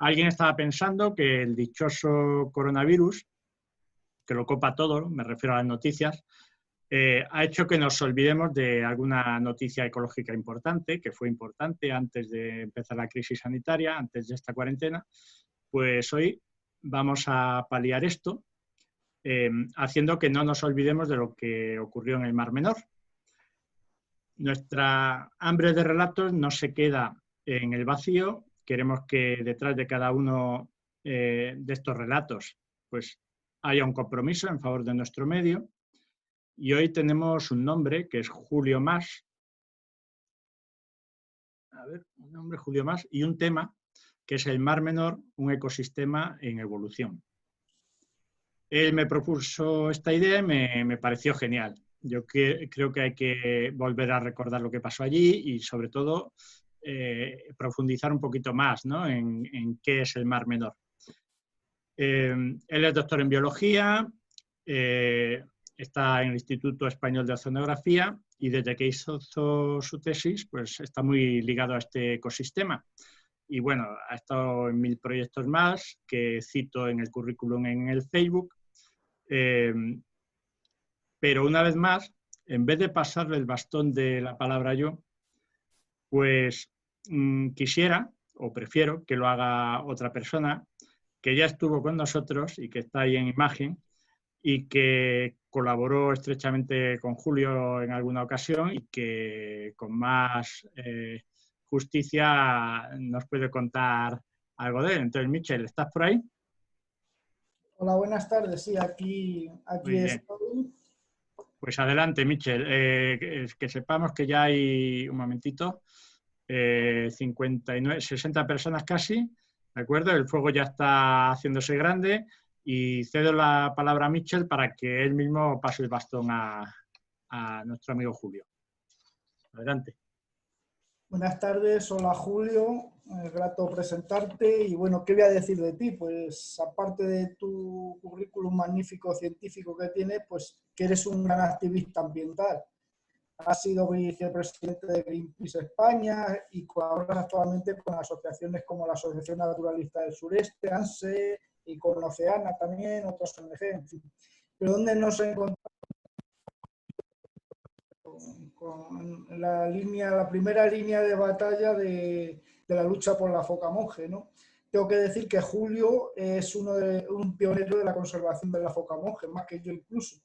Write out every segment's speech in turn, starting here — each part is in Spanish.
alguien estaba pensando que el dichoso coronavirus, que lo copa todo, me refiero a las noticias, ha hecho que nos olvidemos de alguna noticia ecológica importante, que fue importante antes de empezar la crisis sanitaria, antes de esta cuarentena. Pues hoy vamos a paliar esto, haciendo que no nos olvidemos de lo que ocurrió en el Mar Menor. Nuestra hambre de relatos no se queda en el vacío. Queremos que detrás de cada uno de estos relatos pues, haya un compromiso en favor de nuestro medio. Y hoy tenemos un nombre que es Julio Mas. A ver, un nombre, Julio Mas, y un tema que es el Mar Menor, un ecosistema en evolución. Él me propuso esta idea y me pareció genial. Yo creo que hay que volver a recordar lo que pasó allí y, sobre todo, profundizar un poquito más, ¿no?, en qué es el Mar Menor. Él es doctor en biología, está en el Instituto Español de Oceanografía y desde que hizo su tesis pues está muy ligado a este ecosistema. Y bueno, ha estado en 1000 proyectos más que cito en el currículum en el Facebook. Pero una vez más, en vez de pasarle el bastón de la palabra yo, pues quisiera o prefiero que lo haga otra persona que ya estuvo con nosotros y que está ahí en imagen y que colaboró estrechamente con Julio en alguna ocasión y que con más justicia nos puede contar algo de él. Entonces, Michel, ¿estás por ahí? Hola, buenas tardes. Sí, aquí Muy bien. estoy. Pues adelante, Michel. Que sepamos que ya hay, un momentito, 59, 60 personas casi, ¿de acuerdo? El fuego ya está haciéndose grande y cedo la palabra a Michel para que él mismo pase el bastón a nuestro amigo Julio. Adelante. Buenas tardes, hola Julio, grato presentarte y bueno, ¿qué voy a decir de ti? Pues aparte de tu currículum magnífico científico que tienes, pues que eres un gran activista ambiental. Has sido vicepresidente de Greenpeace España y colaboras actualmente con asociaciones como la Asociación Naturalista del Sureste, ANSE, y con Oceana también, otras ONG, en fin. Pero ¿dónde nos encontramos? Con la primera línea de batalla de la lucha por la foca monje, ¿no? Tengo que decir que Julio es un pionero de la conservación de la foca monje, más que yo incluso.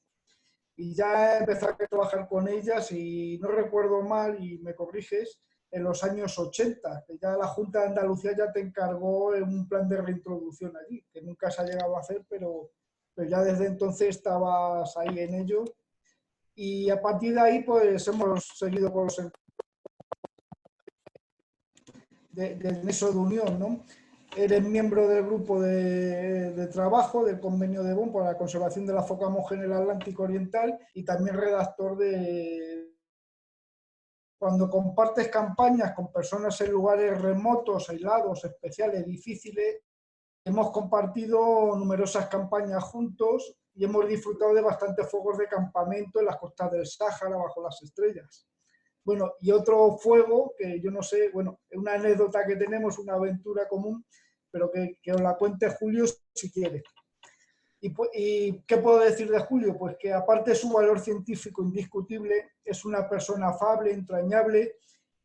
Y ya empecé a trabajar con ellas, y no recuerdo mal, y me corriges, en los años 80, que ya la Junta de Andalucía ya te encargó un plan de reintroducción allí, que nunca se ha llegado a hacer, pero ya desde entonces estabas ahí en ello. Y a partir de ahí, pues hemos seguido con los de Nexo de Unión, ¿no? Eres miembro del grupo de trabajo del Convenio de Bonn para la conservación de la foca monje en el Atlántico Oriental y también redactor de... Cuando compartes campañas con personas en lugares remotos, aislados, especiales, difíciles, hemos compartido numerosas campañas juntos y hemos disfrutado de bastantes fuegos de campamento en las costas del Sáhara, bajo las estrellas. Bueno, y otro fuego que yo no sé, bueno, es una anécdota que tenemos, una aventura común, pero que os la cuente Julio si quiere. ¿Y qué puedo decir de Julio? Pues que aparte de su valor científico indiscutible, es una persona afable, entrañable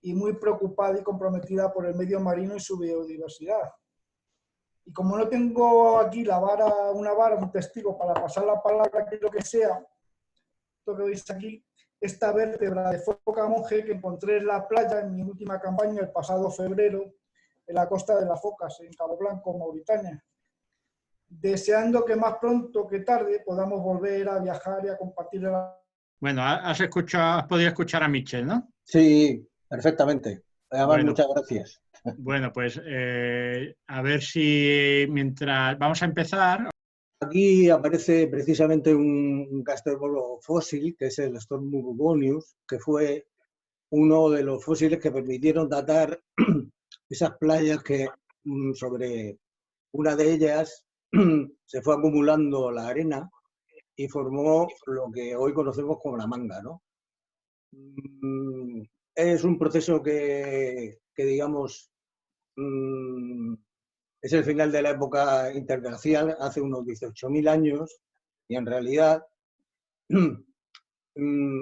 y muy preocupada y comprometida por el medio marino y su biodiversidad. Y como no tengo aquí una vara, un testigo para pasar la palabra, que lo que sea, esto que veis aquí, esta vértebra de foca monje que encontré en la playa en mi última campaña el pasado febrero en la costa de las Focas, en Cabo Blanco, Mauritania. Deseando que más pronto que tarde podamos volver a viajar y a compartir la... Bueno, has podido escuchar a Michel, ¿no? Sí, perfectamente. Además, Bueno, muchas gracias. Bueno, pues a ver si mientras... Vamos a empezar. Aquí aparece precisamente un gasterópodo fósil, que es el Stormurgonius, que fue uno de los fósiles que permitieron datar esas playas que sobre una de ellas se fue acumulando la arena y formó lo que hoy conocemos como la manga, ¿no? Es un proceso que digamos, es el final de la época interglacial, hace unos 18.000 años, y en realidad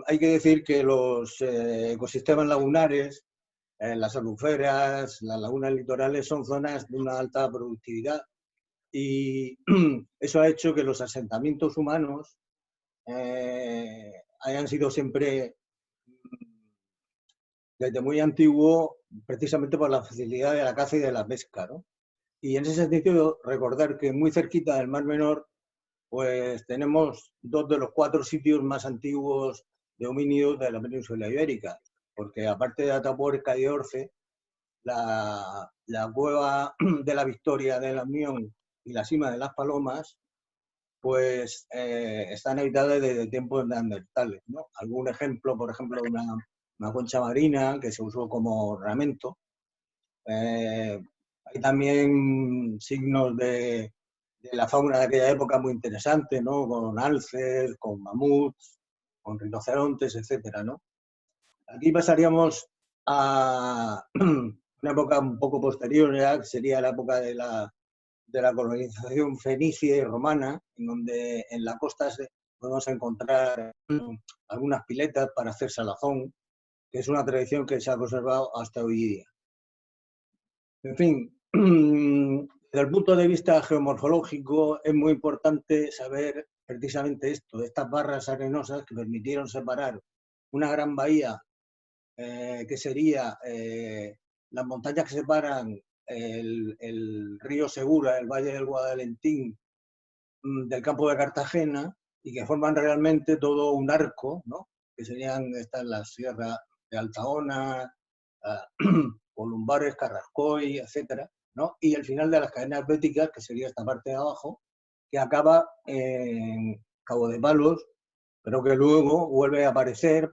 hay que decir que los ecosistemas lagunares, las albuferas, las lagunas litorales son zonas de una alta productividad, y eso ha hecho que los asentamientos humanos hayan sido siempre, desde muy antiguo, precisamente por la facilidad de la caza y de la pesca, ¿no? Y en ese sentido, recordar que muy cerquita del Mar Menor, pues tenemos 2 de los 4 sitios más antiguos de homínidos de la península ibérica, porque aparte de Atapuerca y Orce, la cueva de la Victoria de la Unión y la Sima de las Palomas, pues están habitadas desde tiempos neandertales, ¿no? Algún ejemplo, por ejemplo, una concha marina que se usó como ornamento. Hay también signos de la fauna de aquella época muy interesante, ¿no? Con alces, con mamuts, con rinocerontes, etcétera, ¿no? Aquí pasaríamos a una época un poco posterior, ya, que sería la época de la colonización fenicia y romana, en donde en la costa podemos encontrar algunas piletas para hacer salazón, que es una tradición que se ha conservado hasta hoy día. En fin, desde el punto de vista geomorfológico es muy importante saber precisamente esto, estas barras arenosas que permitieron separar una gran bahía, que sería las montañas que separan el río Segura, el valle del Guadalentín, del campo de Cartagena, y que forman realmente todo un arco, ¿no? Que serían las sierras de Altaona, Columbares, Carrascoy, etcétera, ¿no? Y el final de las cadenas béticas, que sería esta parte de abajo, que acaba en Cabo de Palos, pero que luego vuelve a aparecer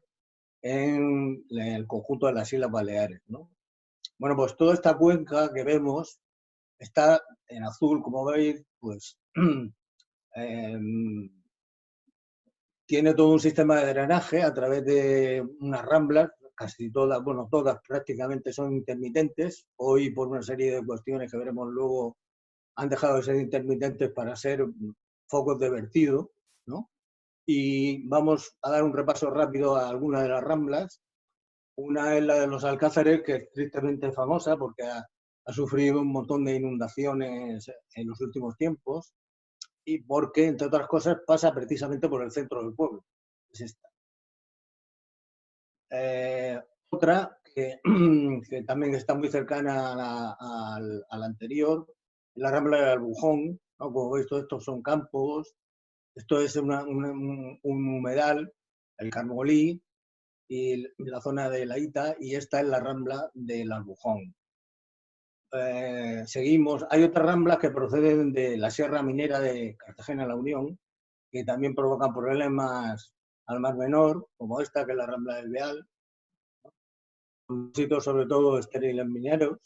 en el conjunto de las Islas Baleares, ¿no? Bueno, pues toda esta cuenca que vemos está en azul, como veis, pues tiene todo un sistema de drenaje a través de unas ramblas, casi todas, bueno, todas prácticamente son intermitentes. Hoy, por una serie de cuestiones que veremos luego, han dejado de ser intermitentes para ser focos de vertido, ¿no? Y vamos a dar un repaso rápido a algunas de las ramblas. Una es la de los Alcázares, que es tristemente famosa porque ha sufrido un montón de inundaciones en los últimos tiempos, y porque, entre otras cosas, pasa precisamente por el centro del pueblo. Es esta. Otra que también está muy cercana a la anterior, la Rambla del Albujón, ¿no? Como veis, todos estos son campos, esto es un humedal, el Carmolí, y la zona de la Ita, y esta es la Rambla del Albujón. Seguimos, hay otras ramblas que proceden de la Sierra Minera de Cartagena-La Unión, que también provocan problemas al Mar Menor, como esta, que es la Rambla del Beal, sitios sobre todo estériles mineros.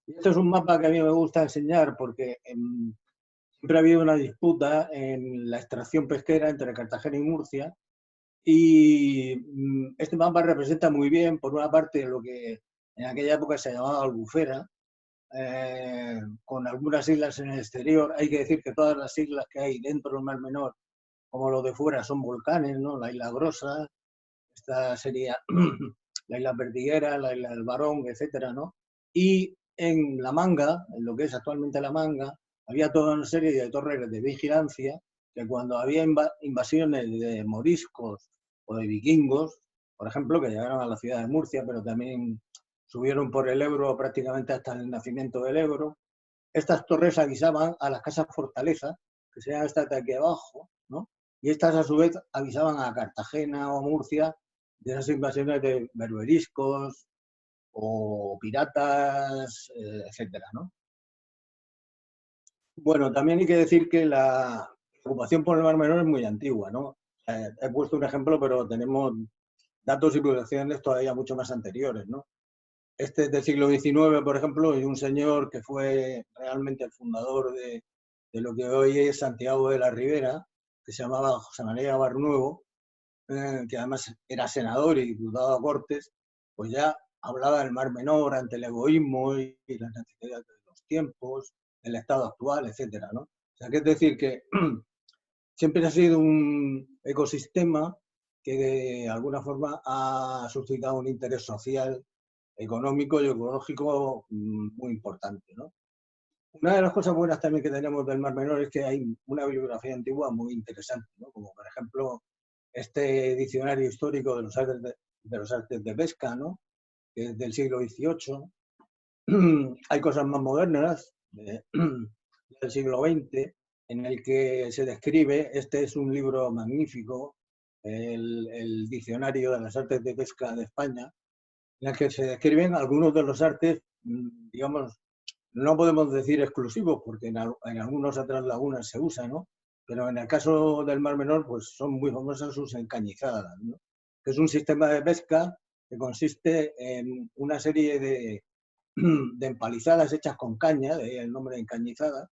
Y este es un mapa que a mí me gusta enseñar porque siempre ha habido una disputa en la extracción pesquera entre Cartagena y Murcia, y este mapa representa muy bien, por una parte, lo que en aquella época se llamaba albufera, con algunas islas en el exterior. Hay que decir que todas las islas que hay dentro del Mar Menor, como los de fuera, son volcanes, ¿no? La isla Grosa, esta sería la isla Perdiguera, la isla del Barón, etcétera, ¿no? Y en La Manga, en lo que es actualmente La Manga, había toda una serie de torres de vigilancia que cuando había invasiones de moriscos o de vikingos, por ejemplo, que llegaron a la ciudad de Murcia, pero también subieron por el Ebro prácticamente hasta el nacimiento del Ebro, estas torres avisaban a las casas fortaleza, que serían estas de aquí abajo, ¿no? Y estas a su vez avisaban a Cartagena o Murcia de esas invasiones de berberiscos o piratas, etcétera, ¿no? Bueno, también hay que decir que la ocupación por el Mar Menor es muy antigua, ¿no? He puesto un ejemplo, pero tenemos datos y publicaciones todavía mucho más anteriores, ¿no? Este es del siglo XIX, por ejemplo, y un señor que fue realmente el fundador de lo que hoy es Santiago de la Ribera, que se llamaba José María Barnuevo, que además era senador y diputado a Cortes, pues ya hablaba del Mar Menor ante el egoísmo y la necesidad de los tiempos, el estado actual, etcétera, ¿no? O sea, que es decir que siempre ha sido un ecosistema que de alguna forma ha suscitado un interés social, económico y ecológico muy importante, ¿no? Una de las cosas buenas también que tenemos del Mar Menor es que hay una bibliografía antigua muy interesante, ¿no? Como por ejemplo este diccionario histórico de los artes de pesca, ¿no? Que es del siglo XVIII. Hay cosas más modernas del siglo XX en el que se describe, este es un libro magnífico, el Diccionario de las Artes de Pesca de España, en el que se describen algunos de los artes, digamos, no podemos decir exclusivos, porque en algunos otras lagunas se usa, ¿no? Pero en el caso del Mar Menor, pues son muy famosas sus encañizadas, ¿no? Que es un sistema de pesca que consiste en una serie de empalizadas hechas con caña, de ahí el nombre de encañizada,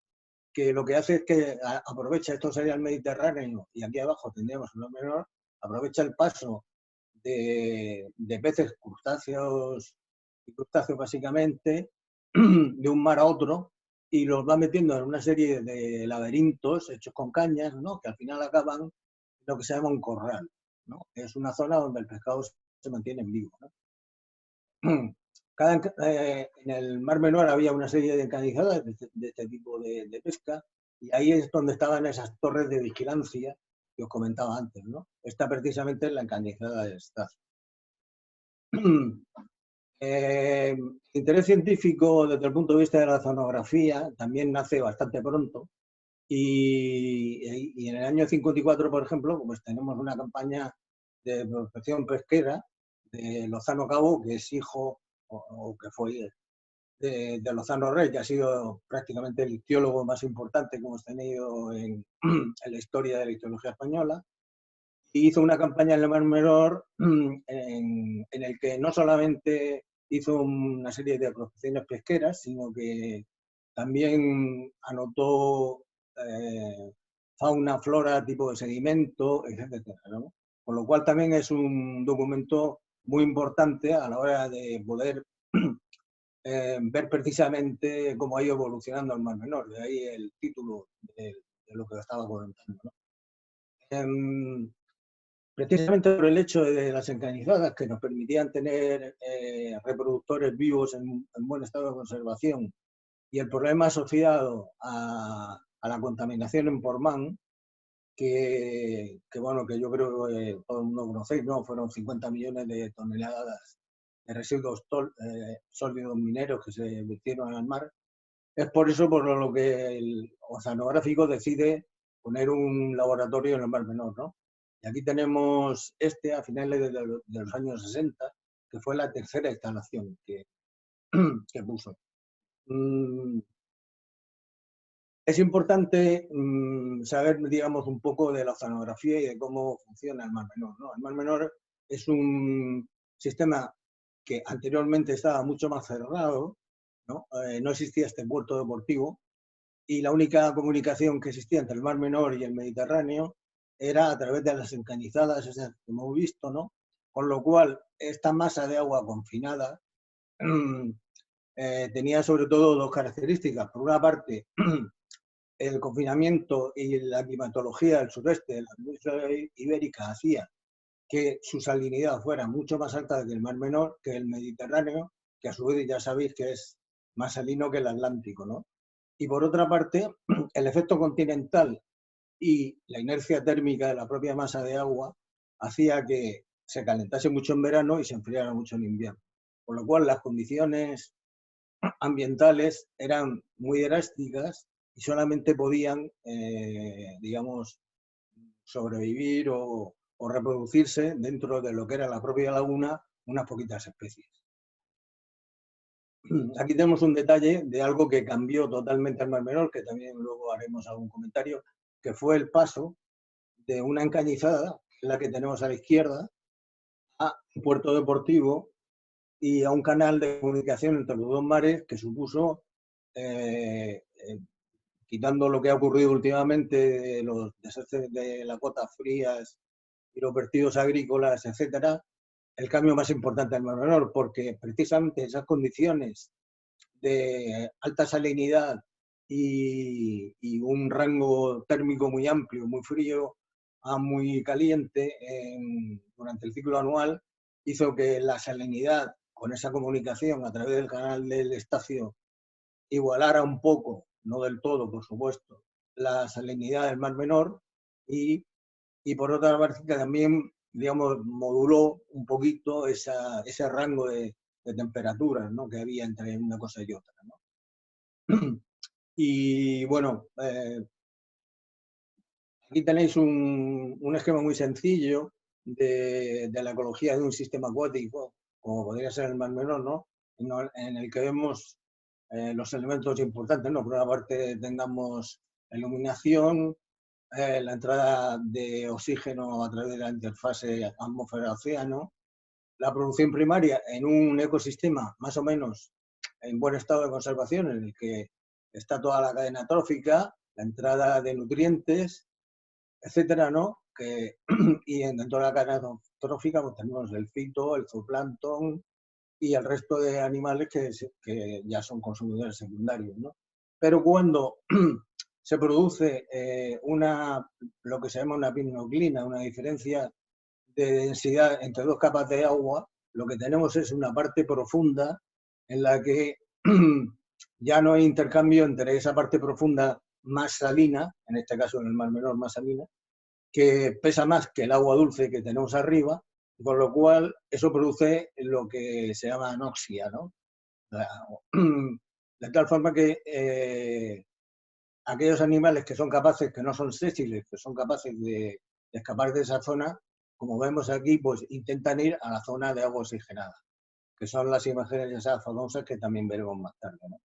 que lo que hace es que aprovecha, esto sería el Mediterráneo, y aquí abajo tendríamos el Mar Menor, aprovecha el paso de peces, crustáceos y crustáceos básicamente, de un mar a otro, y los va metiendo en una serie de laberintos hechos con cañas, ¿no? Que al final acaban en lo que se llama un corral, ¿no? Es una zona donde el pescado se mantiene vivo, ¿no? En el Mar Menor había una serie de encanizadas de este tipo de pesca, y ahí es donde estaban esas torres de vigilancia que os comentaba antes, ¿no? Esta precisamente es la encanizada de Staz. Interés científico desde el punto de vista de la oceanografía también nace bastante pronto, y en el año 54, por ejemplo, pues tenemos una campaña de prospección pesquera de Lozano Cabo, que es hijo o que fue de Lozano Rey, que ha sido prácticamente el ictiólogo más importante que hemos tenido en la historia de la ictiología española. Y hizo una campaña en el Mar Menor en el que no solamente hizo una serie de prospecciones pesqueras, sino que también anotó fauna, flora, tipo de sedimento, etcétera, ¿no? Con lo cual también es un documento muy importante a la hora de poder ver precisamente cómo ha ido evolucionando el Mar Menor. De ahí el título de lo que estaba comentando, ¿no? Precisamente por el hecho de las encanizadas, que nos permitían tener reproductores vivos en buen estado de conservación, y el problema asociado a la contaminación en Portmán, que bueno, que yo creo que todo el mundo conocéis, ¿no? Fueron 50 millones de toneladas de residuos sólidos mineros que se vertieron al mar. Es por eso por lo que el oceanográfico decide poner un laboratorio en el Mar Menor, ¿no? Y aquí tenemos a finales de los años 60, que fue la tercera instalación que puso. Es importante saber, digamos, un poco de la oceanografía y de cómo funciona el Mar Menor, ¿no? El Mar Menor es un sistema que anteriormente estaba mucho más cerrado, ¿no? No existía este puerto deportivo, y la única comunicación que existía entre el Mar Menor y el Mediterráneo era a través de las encañizadas, esas que hemos visto, ¿no? Con lo cual, esta masa de agua confinada tenía sobre todo dos características. Por una parte, el confinamiento y la climatología del sureste de la península ibérica hacía que su salinidad fuera mucho más alta que el Mar Menor, que el Mediterráneo, que a su vez ya sabéis que es más salino que el Atlántico, ¿no? Y por otra parte, el efecto continental y la inercia térmica de la propia masa de agua hacía que se calentase mucho en verano y se enfriara mucho en invierno. Con lo cual las condiciones ambientales eran muy drásticas y solamente podían, digamos, sobrevivir o reproducirse dentro de lo que era la propia laguna unas poquitas especies. Aquí tenemos un detalle de algo que cambió totalmente el Mar Menor, que también luego haremos algún comentario, que fue el paso de una encañizada, la que tenemos a la izquierda, a un puerto deportivo y a un canal de comunicación entre los dos mares que supuso, quitando lo que ha ocurrido últimamente, de los desastres de las cotas frías y los vertidos agrícolas, etcétera, el cambio más importante del Mar Menor, porque precisamente esas condiciones de alta salinidad y un rango térmico muy amplio, muy frío a muy caliente durante el ciclo anual, hizo que la salinidad, con esa comunicación a través del canal del Estacio, igualara un poco, no del todo, por supuesto, la salinidad del Mar Menor y por otra parte también, digamos, moduló un poquito ese rango de temperaturas, ¿no?, que había entre una cosa y otra, ¿no? Y bueno, aquí tenéis un esquema muy sencillo de la ecología de un sistema acuático, como podría ser el Mar Menor, ¿no?, en el que vemos los elementos importantes, ¿no? Por una parte tengamos la iluminación, la entrada de oxígeno a través de la interfase atmósfera-océano, la producción primaria en un ecosistema más o menos en buen estado de conservación, en el que está toda la cadena trófica, la entrada de nutrientes, etcétera, ¿no? Y dentro de la cadena trófica pues tenemos el fito, el zooplancton y el resto de animales que ya son consumidores secundarios, ¿no? Pero cuando se produce lo que se llama una pinoclina, una diferencia de densidad entre dos capas de agua, lo que tenemos es una parte profunda en la que ya no hay intercambio entre esa parte profunda más salina, en este caso en el Mar Menor más salina, que pesa más que el agua dulce que tenemos arriba, por lo cual eso produce lo que se llama anoxia, ¿no? De tal forma que aquellos animales que son capaces, que no son sésiles, que son capaces de escapar de esa zona, como vemos aquí, pues intentan ir a la zona de agua oxigenada, que son las imágenes esas famosas que también veremos más tarde, ¿no?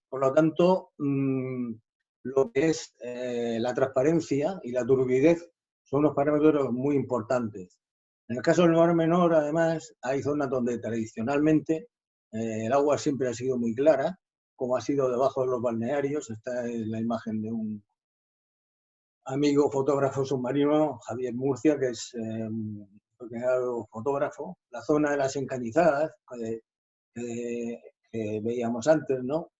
Por lo tanto, lo que es la transparencia y la turbidez son unos parámetros muy importantes. En el caso del Mar Menor, además, hay zonas donde tradicionalmente el agua siempre ha sido muy clara, como ha sido debajo de los balnearios. Esta es la imagen de un amigo fotógrafo submarino, Javier Murcia, que es un fotógrafo. La zona de las Encanizadas, que veíamos antes, ¿no?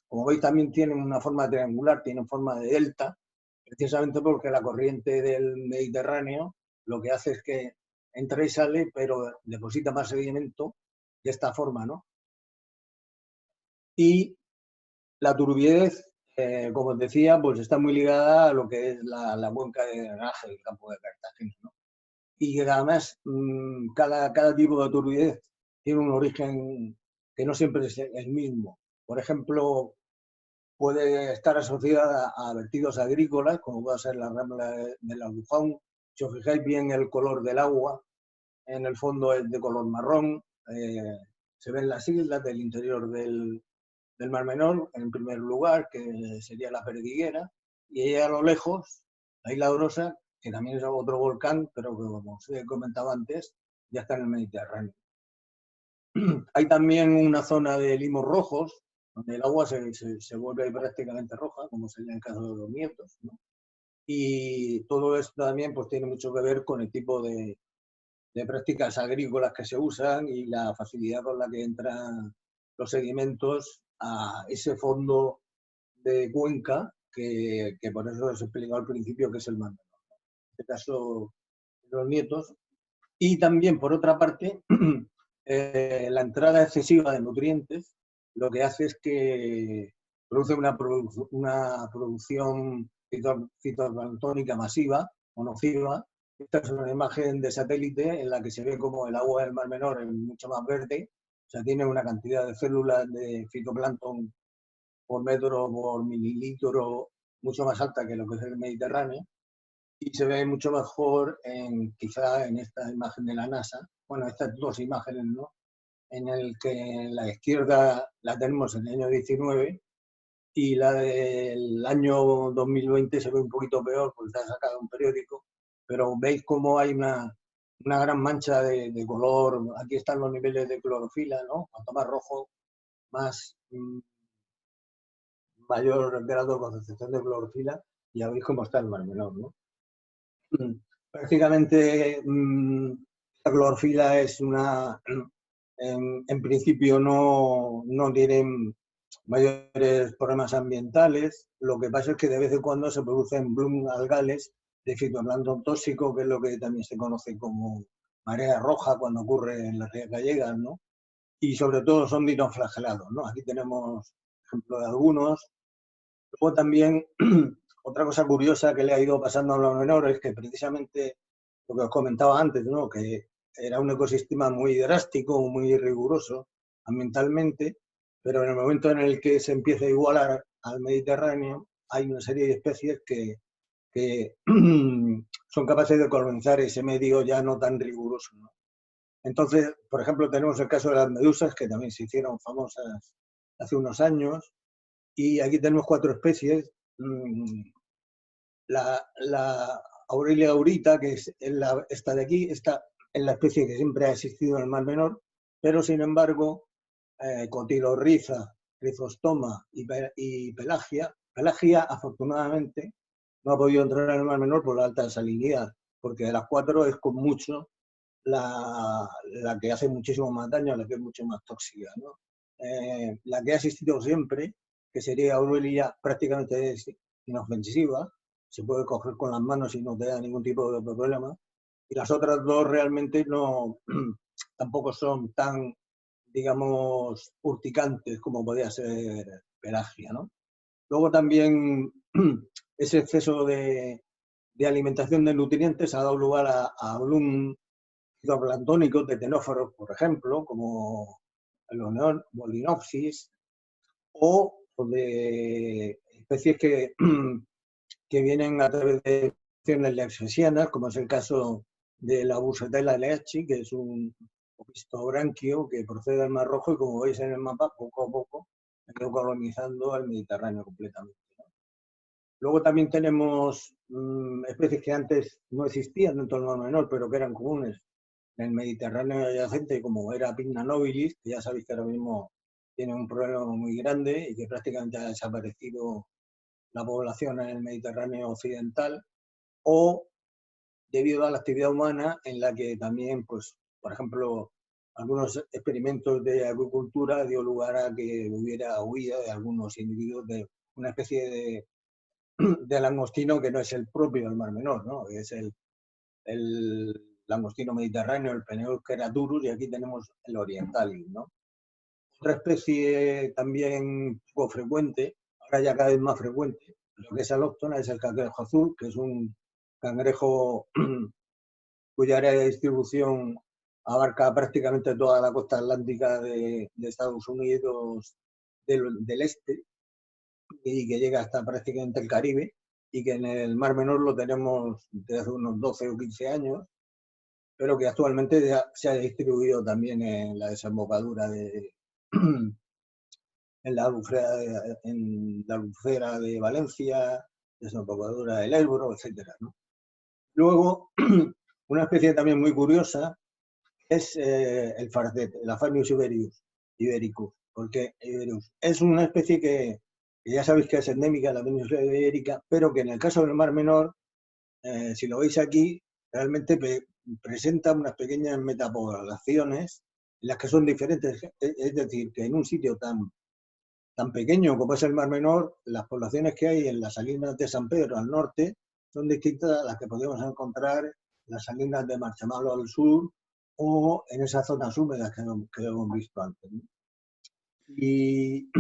Como veis, también tienen una forma triangular, tienen forma de delta, precisamente porque la corriente del Mediterráneo lo que hace es que entra y sale, pero deposita más sedimento de esta forma, ¿no? Y la turbidez, como os decía, pues está muy ligada a lo que es la cuenca de drenaje del campo de Cartagena, ¿no? Y además, cada tipo de turbidez tiene un origen que no siempre es el mismo. Por ejemplo, puede estar asociada a vertidos agrícolas, como puede ser la rambla del Albujón. Si os fijáis bien el color del agua, en el fondo es de color marrón. Se ven las islas del interior del Mar Menor, en primer lugar, que sería la Perdiguera, y ahí a lo lejos, la isla Orosa, que también es otro volcán, pero que, como os he comentado antes, ya está en el Mediterráneo. Hay también una zona de limos rojos, donde el agua se vuelve prácticamente roja, como sería en el caso de los Nietos, ¿no? Y todo esto también pues, tiene mucho que ver con el tipo de prácticas agrícolas que se usan y la facilidad con la que entran los sedimentos a ese fondo de cuenca que por eso os he explicado al principio que es el Mar Menor. En este caso, los Nietos. Y también, por otra parte, la entrada excesiva de nutrientes lo que hace es que produce una producción fitoplanctónica masiva o nociva. Esta es una imagen de satélite en la que se ve como el agua del Mar Menor es mucho más verde, o sea, tiene una cantidad de células de fitoplancton por metro, por mililitro, mucho más alta que lo que es el Mediterráneo, y se ve mucho mejor quizá en esta imagen de la NASA, bueno, estas dos imágenes, ¿no? En el que en la izquierda la tenemos en el año 19 y la del año 2020 se ve un poquito peor porque está sacado un periódico, pero veis cómo hay una gran mancha de color. Aquí están los niveles de clorofila, ¿no? Cuanto más rojo, más mayor grado de concentración de clorofila, y ya veis cómo está el Mar Menor, ¿no? Prácticamente la clorofila es en principio no tienen mayores problemas ambientales. Lo que pasa es que de vez en cuando se producen bloom algales de fitoplancton tóxico, que es lo que también se conoce como marea roja cuando ocurre en las rías gallegas, ¿no? Y sobre todo son dinoflagelados, ¿no? Aquí tenemos ejemplo de algunos. Luego también, otra cosa curiosa que le ha ido pasando a los menores es que precisamente lo que os comentaba antes, ¿no? Que era un ecosistema muy drástico, muy riguroso ambientalmente, pero en el momento en el que se empieza a igualar al Mediterráneo, hay una serie de especies que son capaces de colonizar ese medio ya no tan riguroso, ¿no? Entonces, por ejemplo, tenemos el caso de las medusas, que también se hicieron famosas hace unos años, y aquí tenemos 4 especies. La Aurelia aurita, que es esta de aquí, esta es la especie que siempre ha existido en el Mar Menor, pero sin embargo, Cotilorriza, Crizostoma y Pelagia. Pelagia, afortunadamente, no ha podido entrar en el Mar Menor por la alta salinidad, porque de las 4 es con mucho la que hace muchísimo más daño, la que es mucho más tóxica, ¿no? La que ha existido siempre, que sería Aurelia prácticamente inofensiva, se puede coger con las manos y no te da ningún tipo de problema, y las otras 2 realmente no, tampoco son tan, digamos, urticantes como podría ser Pelagia, ¿no? Luego también ese exceso de alimentación de nutrientes ha dado lugar a un fitoplanctónicos de tenóforos, por ejemplo, como el Bolinopsis, o de especies que vienen a través de infecciones leishmanianas, como es el caso de la Bursatella leachi, que es un opistobranquio que procede del Mar Rojo y, como veis en el mapa, poco a poco ha ido colonizando el Mediterráneo completamente, ¿no? Luego también tenemos especies que antes no existían dentro del Mar Menor, pero que eran comunes en el Mediterráneo adyacente, como era Pinna nobilis, que ya sabéis que ahora mismo tiene un problema muy grande y que prácticamente ha desaparecido la población en el Mediterráneo occidental, o debido a la actividad humana en la que también, pues, por ejemplo, algunos experimentos de agricultura dio lugar a que hubiera huida de algunos individuos de una especie de langostino que no es el propio del Mar Menor, ¿no? Es el langostino mediterráneo, el Peneus durus, y aquí tenemos el orientalis, ¿no? Otra especie también poco frecuente, ahora ya cada vez más frecuente, lo que es alóctona, es el cangrejo azul, que es un cangrejo cuya área de distribución abarca prácticamente toda la costa atlántica de Estados Unidos del este, y que llega hasta prácticamente el Caribe, y que en el Mar Menor lo tenemos desde hace unos 12 o 15 años, pero que actualmente ya se ha distribuido también en la desembocadura en la albufera de Valencia, desembocadura del Ebro, etc., ¿no? Luego, una especie también muy curiosa es el fardet, el Aphanius ibericus, porque es una especie que ya sabéis que es endémica de la península ibérica, pero que en el caso del Mar Menor, si lo veis aquí, realmente presenta unas pequeñas metapoblaciones en las que son diferentes. Es decir, que en un sitio tan pequeño como es el Mar Menor, las poblaciones que hay en las salinas de San Pedro al norte son distintas a las que podemos encontrar en las salinas de Marchamalo al sur o en esas zonas húmedas que hemos visto antes, ¿no? Y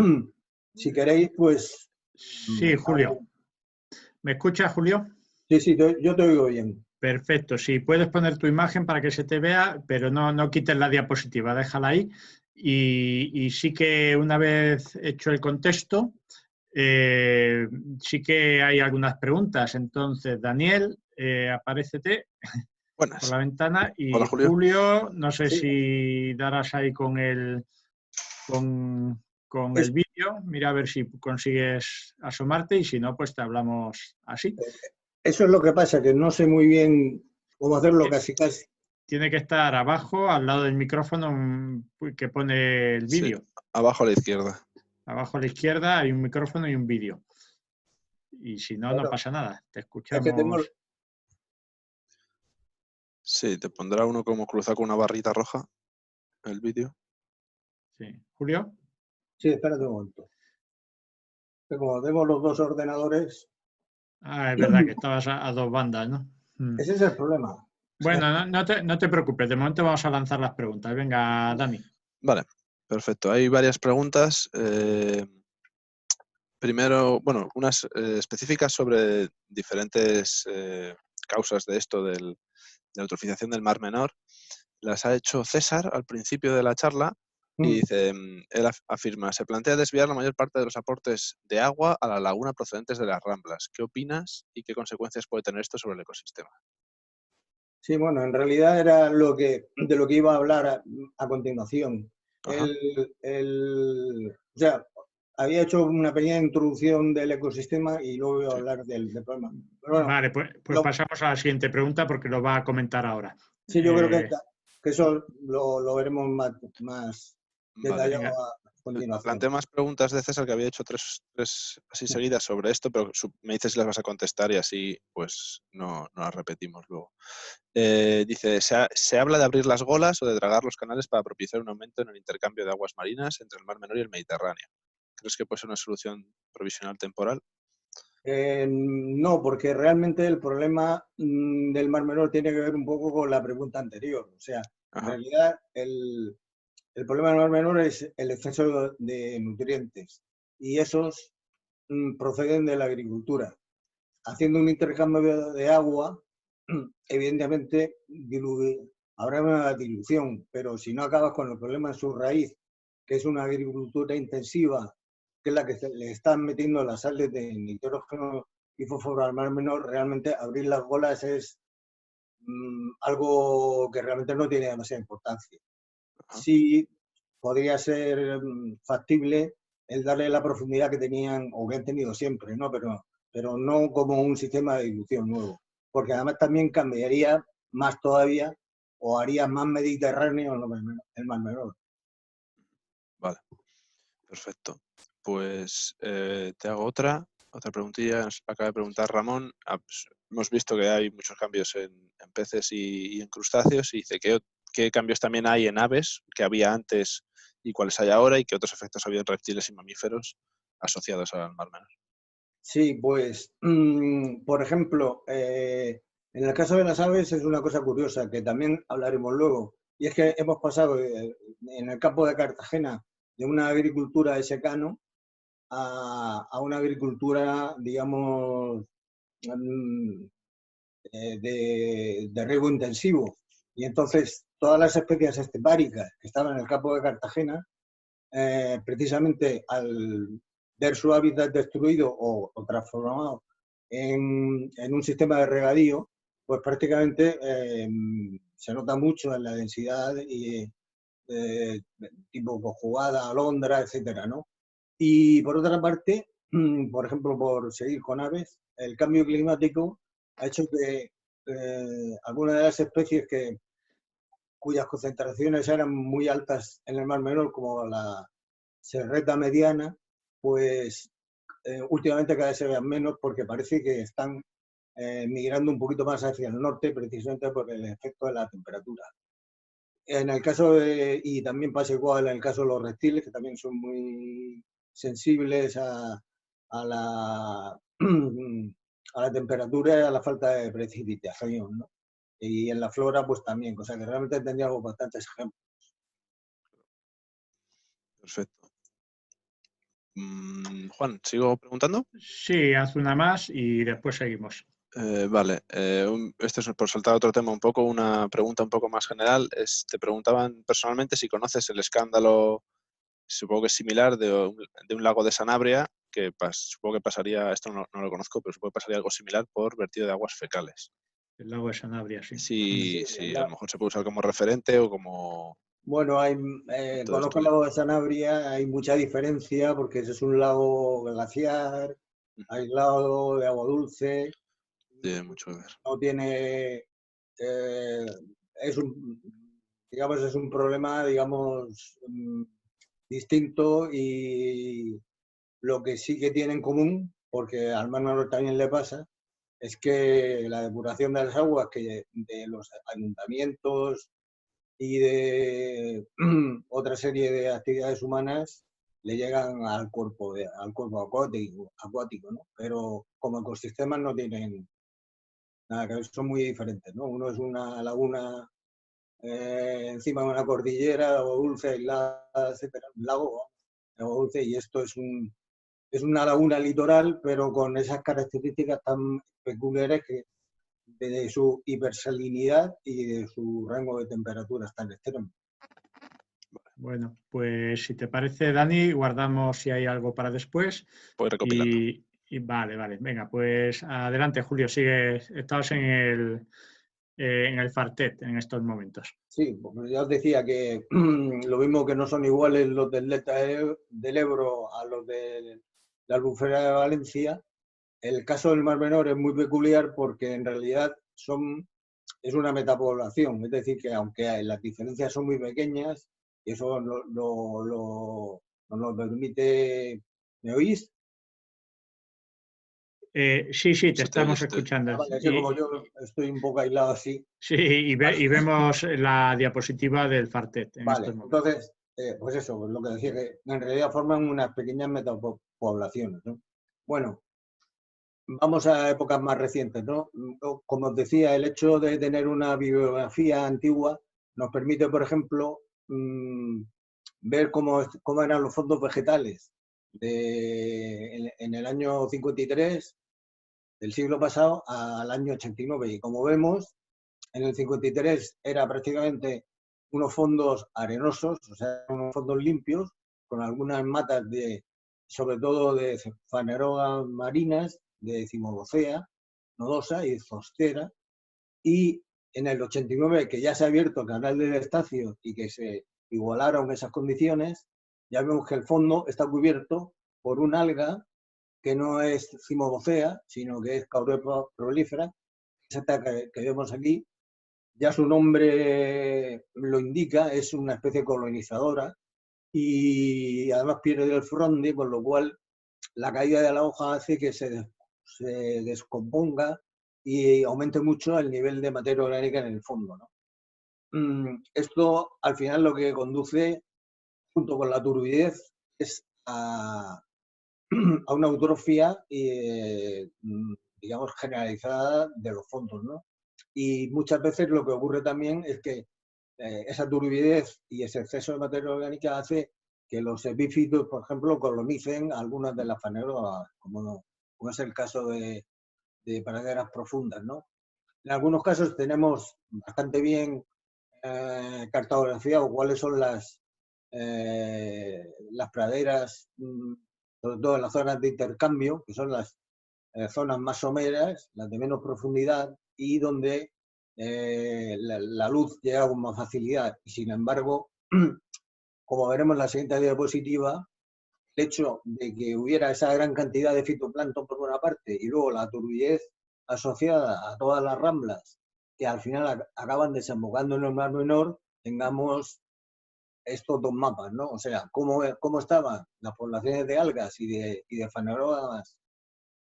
si queréis, pues... Sí, Julio. ¿Me escuchas, Julio? Sí, sí, yo te oigo bien. Perfecto, sí, puedes poner tu imagen para que se te vea, pero no quites la diapositiva, déjala ahí. Y sí que una vez hecho el contexto, sí que hay algunas preguntas. Entonces, Daniel, apárecete Buenas. por la ventana, y Hola, Julio. Julio, no sé Sí. si darás ahí con el vídeo, mira a ver si consigues asomarte, y si no, pues te hablamos así. Eso es lo que pasa, que no sé muy bien cómo hacerlo casi. Tiene que estar abajo, al lado del micrófono que pone el vídeo. Sí, abajo a la izquierda. Abajo a la izquierda hay un micrófono y un vídeo. Y si no, no pasa nada. Te escuchamos. Es que tengo... Sí, te pondrá uno como cruzado con una barrita roja, el vídeo. Sí. ¿Julio? Sí, espérate un momento. que como tengo los dos ordenadores, Ah, es verdad que estabas a dos bandas, ¿no? ese es el problema. Bueno, no te preocupes, de momento vamos a lanzar las preguntas. Venga, Dani. Vale, perfecto. Hay varias preguntas. Primero, bueno, unas específicas sobre diferentes causas de esto de la eutrofización del Mar Menor. Las ha hecho César al principio de la charla y dice, él afirma, se plantea desviar la mayor parte de los aportes de agua a la laguna procedentes de las Ramblas. ¿Qué opinas y qué consecuencias puede tener esto sobre el ecosistema? Sí, bueno, en realidad era de lo que iba a hablar a continuación. O sea, había hecho una pequeña introducción del ecosistema y luego voy a hablar del problema. Pero bueno, vale, pues pasamos a la siguiente pregunta porque lo va a comentar ahora. Sí, yo creo que eso lo veremos más detallado vale, a continuación. Planteé más preguntas de César, que había hecho tres así seguidas sobre esto, pero me dices si las vas a contestar y así pues no las repetimos luego. Dice, se habla de abrir las golas o de dragar los canales para propiciar un aumento en el intercambio de aguas marinas entre el Mar Menor y el Mediterráneo. ¿Crees que puede ser una solución provisional temporal? No, porque realmente el problema del Mar Menor tiene que ver un poco con la pregunta anterior. O sea, en realidad el problema del Mar Menor es el exceso de nutrientes y esos proceden de la agricultura. Haciendo un intercambio de agua, evidentemente habrá una dilución, pero si no acabas con el problema en su raíz, que es una agricultura intensiva, que es la que le están metiendo las sales de nitrógeno y fósforo al Mar Menor, realmente abrir las golas es algo que realmente no tiene demasiada importancia. Sí podría ser factible el darle la profundidad que tenían o que han tenido siempre, ¿no? Pero no como un sistema de dilución nuevo, porque además también cambiaría más todavía o haría más mediterráneo el Mar Menor. Vale, perfecto. Pues te hago otra preguntilla. Acaba de preguntar Ramón. Pues, hemos visto que hay muchos cambios en peces y en crustáceos y dice qué cambios también hay en aves que había antes y cuáles hay ahora y qué otros efectos había en reptiles y mamíferos asociados al Mar Menor. Sí, pues, por ejemplo, en el caso de las aves es una cosa curiosa que también hablaremos luego. Y es que hemos pasado en el campo de Cartagena de una agricultura de secano a una agricultura, digamos, de riego intensivo. Y entonces todas las especies estepáricas que estaban en el campo de Cartagena, precisamente al ver su hábitat destruido o transformado en un sistema de regadío, pues prácticamente se nota mucho en la densidad y tipo conjugada, alondra, etcétera, ¿no? Y por otra parte, por ejemplo, por seguir con aves, el cambio climático ha hecho que algunas de las especies cuyas concentraciones eran muy altas en el Mar Menor, como la serreta mediana, pues últimamente cada vez se vean menos porque parece que están migrando un poquito más hacia el norte precisamente por el efecto de la temperatura. En el caso y también pasa igual en el caso de los reptiles, que también son muy sensibles a la, a la temperatura y a la falta de precipitación, ¿no? Y en la flora, pues también, cosa que realmente tendríamos bastantes ejemplos. Perfecto. Juan, ¿sigo preguntando? Sí, haz una más y después seguimos. Vale, esto es por saltar a otro tema un poco, una pregunta un poco más general. Te preguntaban personalmente si conoces el escándalo, supongo que es similar, de un lago de Sanabria, que supongo que pasaría, esto no lo conozco, pero supongo que pasaría algo similar por vertido de aguas fecales. El lago de Sanabria, sí. Sí, a lo mejor se puede usar como referente o como... Bueno, conozco el lago de Sanabria, hay mucha diferencia porque ese es un lago glaciar, aislado de agua dulce. Tiene mucho que ver. No tiene... es un problema, digamos, distinto, y lo que sí que tiene en común, porque al Mar Menor también le pasa, es que la depuración de las aguas de los ayuntamientos y de otra serie de actividades humanas le llegan al cuerpo acuático, ¿no? Pero como ecosistemas no tienen nada que ver, son muy diferentes, ¿no? Uno es una laguna encima de una cordillera, agua dulce, aislada, etcétera, un lago, agua dulce, y esto es una laguna litoral, pero con esas características tan peculiares que de su hipersalinidad y de su rango de temperaturas tan extremo. Bueno, pues si te parece, Dani, guardamos si hay algo para después. Voy recopilando. Y vale, venga, pues adelante, Julio, sigue. Estamos en el Fartet en estos momentos. Sí, pues ya os decía que lo mismo que no son iguales los del delta del Ebro a los de la Albufera de Valencia, el caso del Mar Menor es muy peculiar porque en realidad es una metapoblación, es decir, que aunque las diferencias son muy pequeñas, y eso nos lo permite. ¿Me oís? Sí, te Se te oye, estamos se te oye. escuchando. Vale, sí, como yo estoy un poco aislado así. Sí, y vemos la diapositiva del Fartet en Vale, estos momentos. entonces, pues eso, pues lo que decía, que en realidad forman unas pequeñas metapoblaciones, ¿no? Bueno, vamos a épocas más recientes, ¿no? Como os decía, el hecho de tener una bibliografía antigua nos permite, por ejemplo, ver cómo eran los fondos vegetales en el año 53 del siglo pasado al año 89. Y como vemos, en el 53 era prácticamente unos fondos arenosos, o sea, unos fondos limpios, con algunas matas sobre todo de fanerogas marinas, de cimolocea, nodosa y zostera. Y en el 89, que ya se ha abierto el canal del Estacio y que se igualaron esas condiciones, ya vemos que el fondo está cubierto por un alga que no es cimolocea, sino que es Caurepa prolífera, esta que vemos aquí. Ya su nombre lo indica, es una especie colonizadora y además pierde el fronde, con lo cual la caída de la hoja hace que se descomponga y aumente mucho el nivel de materia orgánica en el fondo, ¿no? Esto al final lo que conduce, junto con la turbidez, es a una eutrofia, digamos, generalizada de los fondos, ¿no? Y muchas veces lo que ocurre también es que esa turbidez y ese exceso de materia orgánica hace que los epífitos, por ejemplo, colonicen algunas de las fanerogas, como es el caso de praderas profundas, ¿no? En algunos casos tenemos bastante bien cartografiado cuáles son las praderas, sobre todo en las zonas de intercambio, que son las zonas más someras, las de menos profundidad y donde la luz llega con más facilidad. Y sin embargo, como veremos en la siguiente diapositiva, el hecho de que hubiera esa gran cantidad de fitoplancton por una parte y luego la turbidez asociada a todas las ramblas que al final acaban desembocando en el Mar Menor, tengamos estos dos mapas, ¿no? O sea, cómo estaban las poblaciones de algas y de fanerogas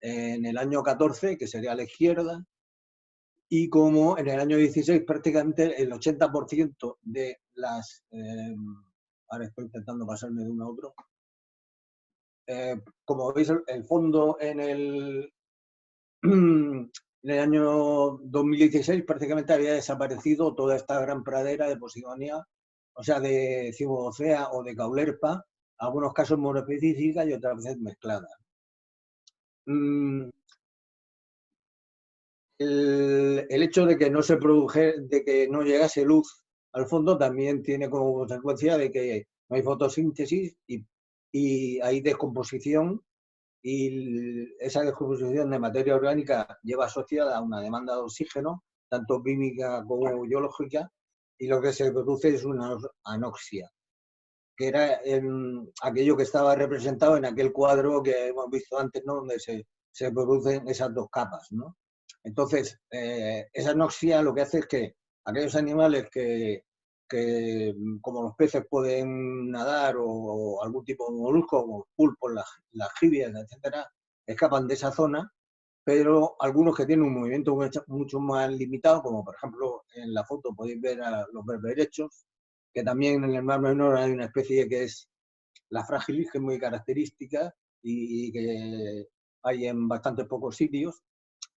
en el año 14, que sería a la izquierda, y como en el año 16 prácticamente el 80% de las... ahora estoy intentando pasarme de uno a otro. Como veis, el fondo en el año 2016 prácticamente había desaparecido toda esta gran pradera de Posidonia, o sea, de cimolocea o de caulerpa, algunos casos monoespecíficas y otras veces mezcladas. El hecho de que no llegase luz al fondo también tiene como consecuencia de que no hay fotosíntesis y hay descomposición, y esa descomposición de materia orgánica lleva asociada a una demanda de oxígeno, tanto química como biológica, y lo que se produce es una anoxia, que era aquello que estaba representado en aquel cuadro que hemos visto antes, ¿no? Donde se producen esas dos capas, ¿no? Entonces, esa anoxia lo que hace es que aquellos animales que como los peces pueden nadar o algún tipo de molusco, como pulpos, las jibias, etcétera, escapan de esa zona, pero algunos que tienen un movimiento mucho más limitado, como por ejemplo en la foto podéis ver a los berberechos, que también en el Mar Menor hay una especie que es la frágilis, que es muy característica y que hay en bastante pocos sitios,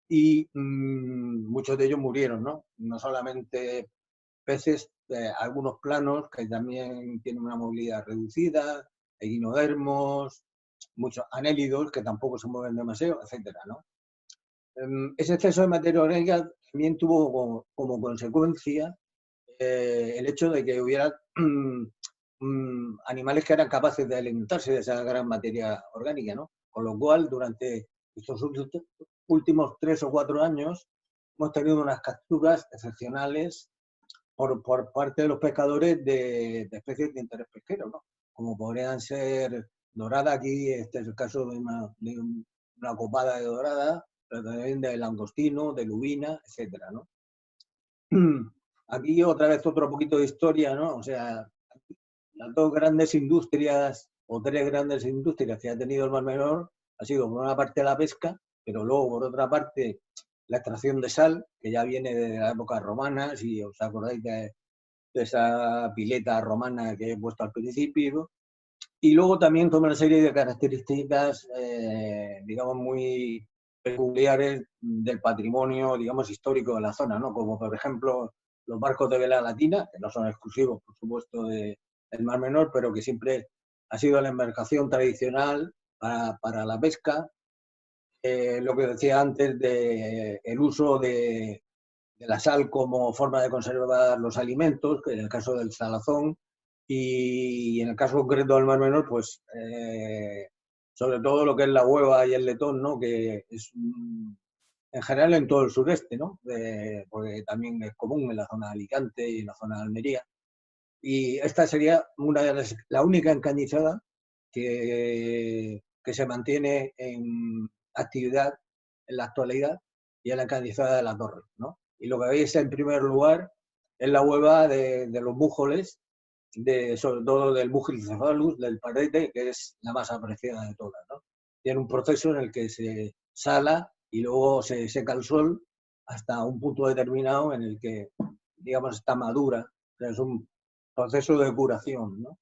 y muchos de ellos murieron, ¿no? No solamente peces, algunos planos que también tienen una movilidad reducida, equinodermos, muchos anélidos que tampoco se mueven demasiado, etcétera, ¿no? Ese exceso de materia orgánica también tuvo como consecuencia el hecho de que hubiera animales que eran capaces de alimentarse de esa gran materia orgánica, ¿no? Con lo cual, durante estos últimos 3 o 4 años, hemos tenido unas capturas excepcionales por parte de los pescadores de especies de interés pesquero, ¿no? Como podrían ser dorada, aquí este es el caso de una copada de dorada, pero también de langostino, de lubina, etcétera, ¿no? Aquí otra vez otro poquito de historia, ¿no? O sea, las 2 grandes industrias o 3 grandes industrias que ha tenido el Mar Menor ha sido por una parte la pesca, pero luego por otra parte la extracción de sal, que ya viene de la época romana, si os acordáis de esa pileta romana que he puesto al principio, y luego también con una serie de características, digamos, muy peculiares del patrimonio, digamos, histórico de la zona, ¿no? Como por ejemplo los barcos de vela latina, que no son exclusivos, por supuesto, del Mar Menor, pero que siempre ha sido la embarcación tradicional para la pesca. Lo que decía antes del uso de la sal como forma de conservar los alimentos, que en el caso del salazón, y en el caso concreto del Mar Menor, pues sobre todo lo que es la hueva y el letón, ¿no? Que es en general en todo el sureste, ¿no? Porque también es común en la zona de Alicante y en la zona de Almería. Y esta sería la única encañizada que se mantiene en actividad en la actualidad, y es la encañizada de la Torre, ¿no? Y lo que veis en primer lugar es la hueva de los bújoles, sobre todo del Bugilcephalus, del parete, que es la más apreciada de todas, ¿no? Tiene un proceso en el que se sala y luego se seca al sol hasta un punto determinado en el que, digamos, está madura. O sea, es un proceso de curación, ¿no?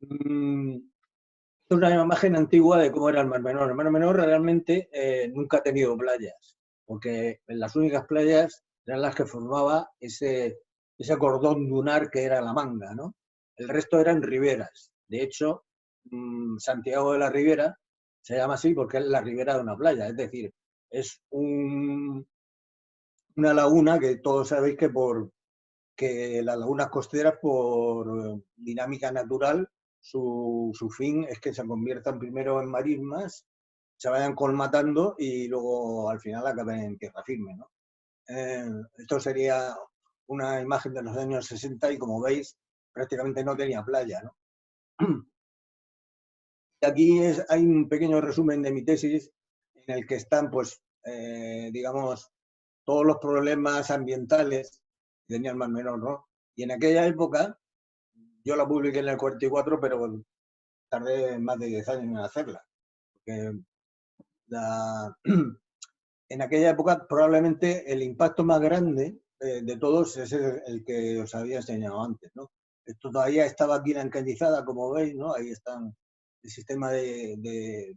Es una imagen antigua de cómo era el Mar Menor. El Mar Menor realmente nunca ha tenido playas, porque las únicas playas eran las que formaba ese cordón dunar que era la Manga, ¿no? El resto eran riberas. De hecho, Santiago de la Ribera se llama así porque es la ribera de una playa, es decir, es una laguna que todos sabéis que las lagunas costeras, por dinámica natural, su fin es que se conviertan primero en marismas, se vayan colmatando y luego al final acaben en tierra firme, ¿no? Esto sería una imagen de los años 60 y, como veis, prácticamente no tenía playa, ¿no? Y aquí hay un pequeño resumen de mi tesis en el que están, pues, digamos, todos los problemas ambientales que tenía el Mar Menor, ¿no? Y en aquella época, yo la publiqué en el 44, pero tardé más de 10 años en hacerla. Porque en aquella época probablemente el impacto más grande de todos es el que os había enseñado antes, ¿no? Esto todavía estaba aquí la encañizada, como veis, ¿no? Ahí están el sistema de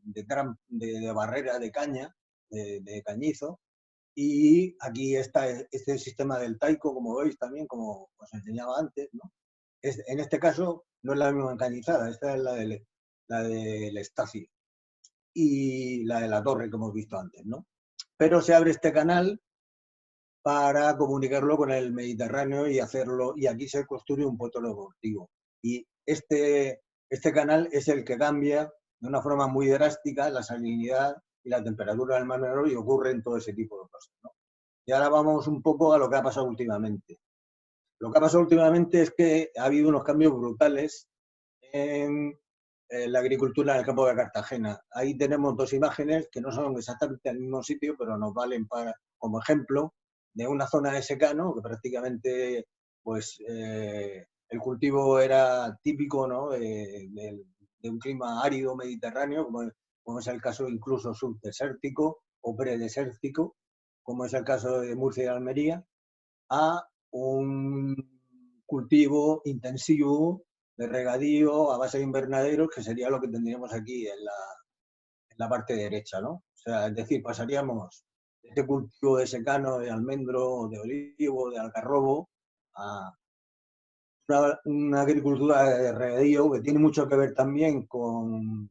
barrera de caña, de cañizo, y aquí está este sistema del taico, como veis también, como os enseñaba antes, ¿no? En este caso no es la misma encañizada, esta es la del Estacio y la de la Torre, como hemos visto antes, ¿no? Pero se abre este canal para comunicarlo con el Mediterráneo y hacerlo, y aquí se construye un puerto deportivo. Y este canal es el que cambia de una forma muy drástica la salinidad y la temperatura del Mar Menor, y ocurren todo ese tipo de cosas, ¿no? Y ahora vamos un poco a lo que ha pasado últimamente. Lo que ha pasado últimamente es que ha habido unos cambios brutales en la agricultura en el campo de Cartagena. Ahí tenemos 2 imágenes que no son exactamente al mismo sitio, pero nos valen como ejemplo de una zona de secano que prácticamente, pues, el cultivo era típico, ¿no? de un clima árido mediterráneo, como es el caso incluso subdesértico o predesértico, como es el caso de Murcia y Almería, a un cultivo intensivo de regadío a base de invernaderos, que sería lo que tendríamos aquí en la parte derecha, ¿no? O sea, es decir, pasaríamos de este cultivo de secano, de almendro, de olivo, de algarrobo, a una agricultura de regadío que tiene mucho que ver también con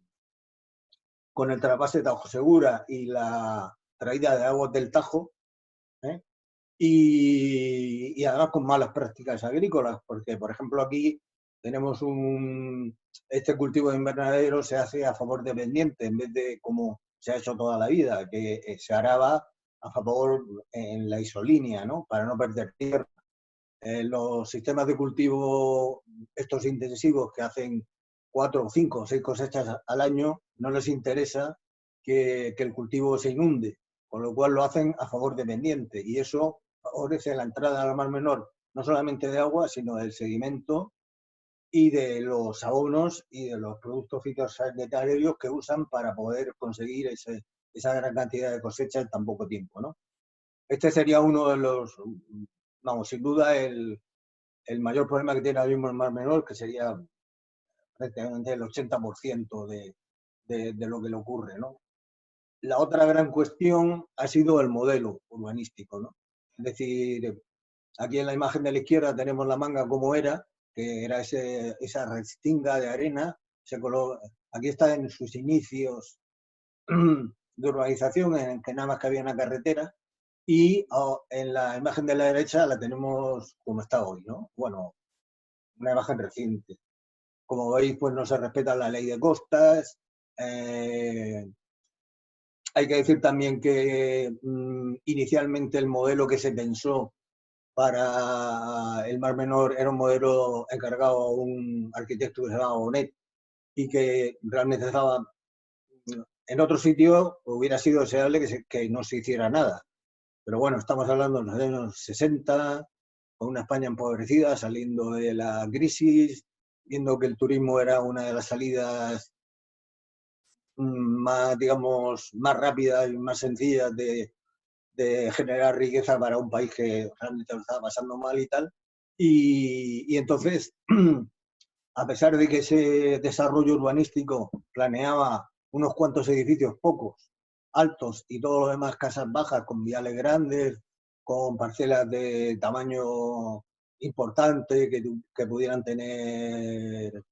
el trasvase de Tajo Segura y la traída de aguas del Tajo, ¿eh? Y además con malas prácticas agrícolas, porque, por ejemplo, aquí tenemos este cultivo de invernadero se hace a favor de pendiente, en vez de como se ha hecho toda la vida, que se araba a favor en la isolínea, ¿no? Para no perder tierra. Los sistemas de cultivo, estos intensivos que hacen 4, 5 o 6 cosechas al año, no les interesa que el cultivo se inunde, con lo cual lo hacen a favor de pendiente, y eso favorece la entrada al Mar Menor, no solamente de agua, sino del sedimento y de los abonos y de los productos fitosanitarios que usan para poder conseguir esa gran cantidad de cosecha en tan poco tiempo, ¿no? Este sería uno de los, vamos, sin duda el mayor problema que tiene ahora mismo el Mar Menor, que sería prácticamente el 80% de lo que le ocurre, ¿no? La otra gran cuestión ha sido el modelo urbanístico, ¿no? Es decir, aquí en la imagen de la izquierda tenemos la Manga como era, que era esa restinga de arena. Aquí está en sus inicios de urbanización, en que nada más que había una carretera, y en la imagen de la derecha la tenemos como está hoy, ¿no? Bueno, una imagen reciente. Como veis, pues no se respeta la ley de costas. Hay que decir también que inicialmente el modelo que se pensó para el Mar Menor era un modelo encargado a un arquitecto que se llamaba Bonet, y que realmente estaba en otro sitio. Hubiera sido deseable que no se hiciera nada. Pero bueno, estamos hablando de los años 60, con una España empobrecida, saliendo de la crisis, viendo que el turismo era una de las salidas más, digamos, más rápidas y más sencillas de generar riqueza para un país que realmente lo estaba pasando mal y tal. Y entonces, a pesar de que ese desarrollo urbanístico planeaba unos cuantos edificios, pocos, altos, y todo lo demás casas bajas, con viales grandes, con parcelas de tamaño importante, que pudieran tener,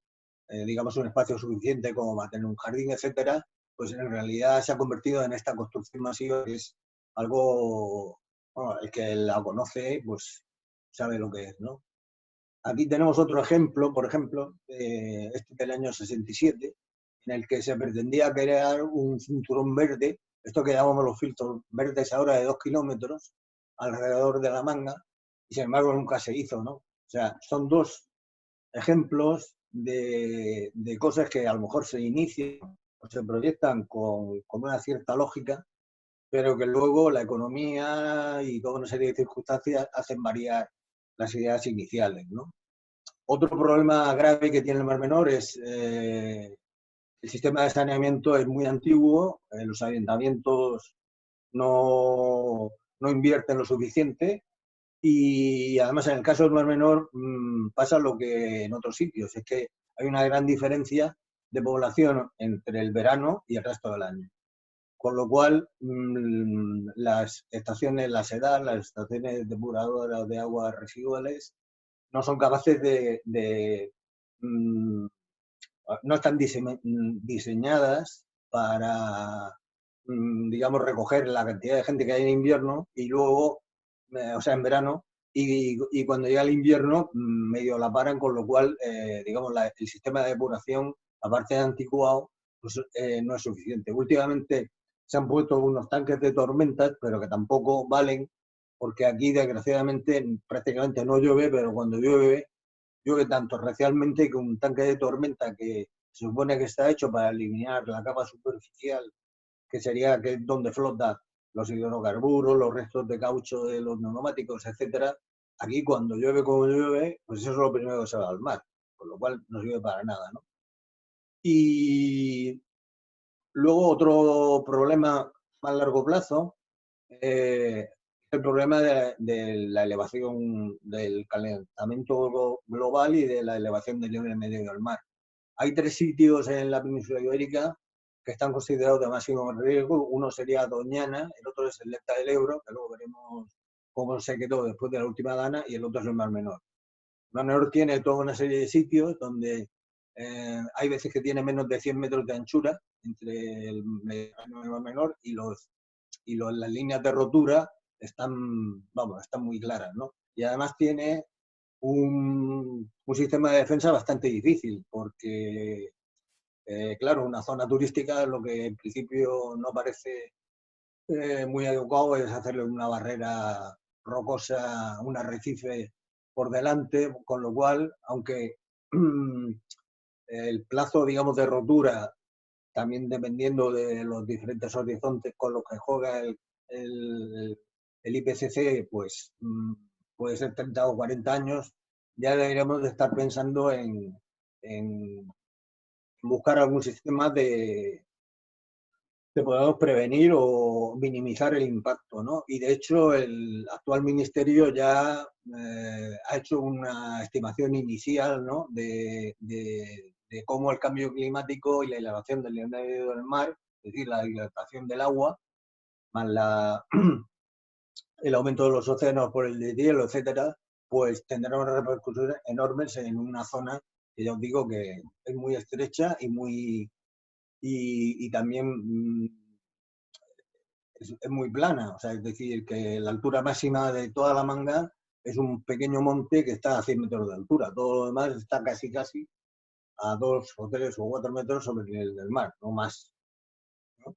digamos, un espacio suficiente como para tener un jardín, etcétera, pues en realidad se ha convertido en esta construcción masiva, que es algo, bueno, el que la conoce, pues sabe lo que es, ¿no? Aquí tenemos otro ejemplo, por ejemplo, este del año 67, en el que se pretendía crear un cinturón verde, esto que llamamos los filtros verdes ahora, de 2 kilómetros alrededor de la Manga, y sin embargo nunca se hizo, ¿no? O sea, son dos ejemplos de cosas que a lo mejor se inician o se proyectan con una cierta lógica, pero que luego la economía y toda una serie de circunstancias hacen variar las ideas iniciales, ¿no? Otro problema grave que tiene el Mar Menor es el sistema de saneamiento es muy antiguo, los ayuntamientos no invierten lo suficiente, y además en el caso del Mar Menor pasa lo que en otros sitios, es que hay una gran diferencia de población entre el verano y el resto del año. Con lo cual, las estaciones, las EDAR, las estaciones depuradoras de aguas residuales, no son capaces no están diseñadas para, digamos, recoger la cantidad de gente que hay en invierno y luego, o sea, en verano, y cuando llega el invierno medio la paran, con lo cual, digamos, el sistema de depuración, aparte de anticuado, pues no es suficiente. Últimamente se han puesto unos tanques de tormentas, pero que tampoco valen, porque aquí desgraciadamente prácticamente no llueve, pero cuando llueve tanto recialmente que un tanque de tormenta, que se supone que está hecho para eliminar la capa superficial, que sería que es donde flota los hidrocarburos, los restos de caucho de los neumáticos, etcétera. Aquí cuando llueve como llueve, pues eso es lo primero que se va al mar, con lo cual no sirve para nada, ¿no? Y luego otro problema más a largo plazo, el problema de la elevación del calentamiento global y de la elevación del nivel medio del mar. Hay 3 sitios en la península ibérica que están considerados de máximo riesgo. Uno sería Doñana, el otro es el delta del Ebro, que luego veremos cómo se quedó después de la última dana, y el otro es el Mar Menor. El Mar Menor tiene toda una serie de sitios donde hay veces que tiene menos de 100 metros de anchura entre el Mediterráneo y el Mar Menor, y las líneas de rotura están muy claras, ¿no? Y además tiene un sistema de defensa bastante difícil, porque, claro, una zona turística lo que en principio no parece muy adecuado es hacerle una barrera rocosa, un arrecife por delante, con lo cual, aunque el plazo, digamos, de rotura, también dependiendo de los diferentes horizontes con los que juega el IPCC, pues puede ser 30 o 40 años, ya deberíamos de estar pensando en buscar algún sistema de podamos prevenir o minimizar el impacto, ¿no? Y de hecho el actual ministerio ya ha hecho una estimación inicial, ¿no? de cómo el cambio climático y la elevación del nivel medio del mar, es decir, la hidratación del agua, más el aumento de los océanos por el deshielo, etcétera, pues tendrá unas repercusiones enormes en una zona que ya os digo que es muy estrecha y también es muy plana, o sea, es decir, que la altura máxima de toda la Manga es un pequeño monte que está a 100 metros de altura, todo lo demás está casi a 2 o 3 o 4 metros sobre el nivel del mar, no más, ¿no?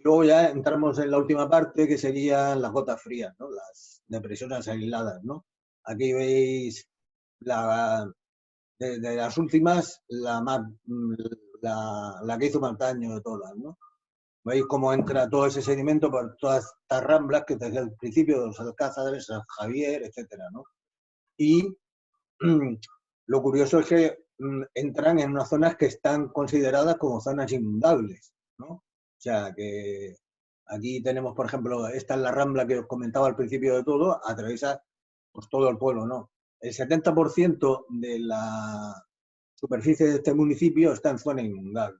Luego ya entramos en la última parte, que serían las gotas frías, ¿no? Las depresiones aisladas, ¿no? Aquí veis de las últimas, la que hizo más daño de todas, ¿no? Veis cómo entra todo ese sedimento por todas estas ramblas que desde el principio de los Alcázares, San Javier, etcétera, ¿no? Y lo curioso es que entran en unas zonas que están consideradas como zonas inundables, ¿no? O sea, que aquí tenemos, por ejemplo, esta es la rambla que os comentaba al principio de todo, atraviesa pues todo el pueblo, ¿no? El 70% de la superficie de este municipio está en zona inundable.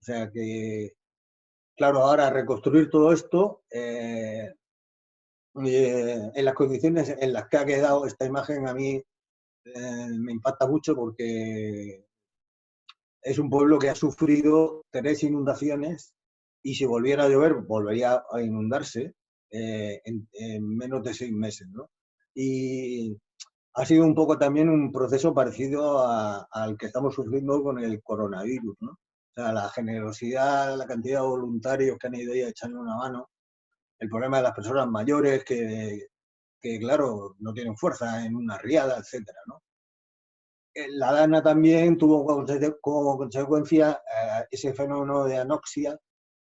O sea que, claro, ahora reconstruir todo esto en las condiciones en las que ha quedado esta imagen a mí me impacta mucho, porque es un pueblo que ha sufrido 3 inundaciones y si volviera a llover volvería a inundarse en menos de 6 meses, ¿no? Y ha sido un poco también un proceso parecido al que estamos sufriendo con el coronavirus, ¿no? O sea, la generosidad, la cantidad de voluntarios que han ido ahí a echarle una mano, el problema de las personas mayores que claro, no tienen fuerza en una riada, etcétera, ¿no? La dana también tuvo como consecuencia ese fenómeno de anoxia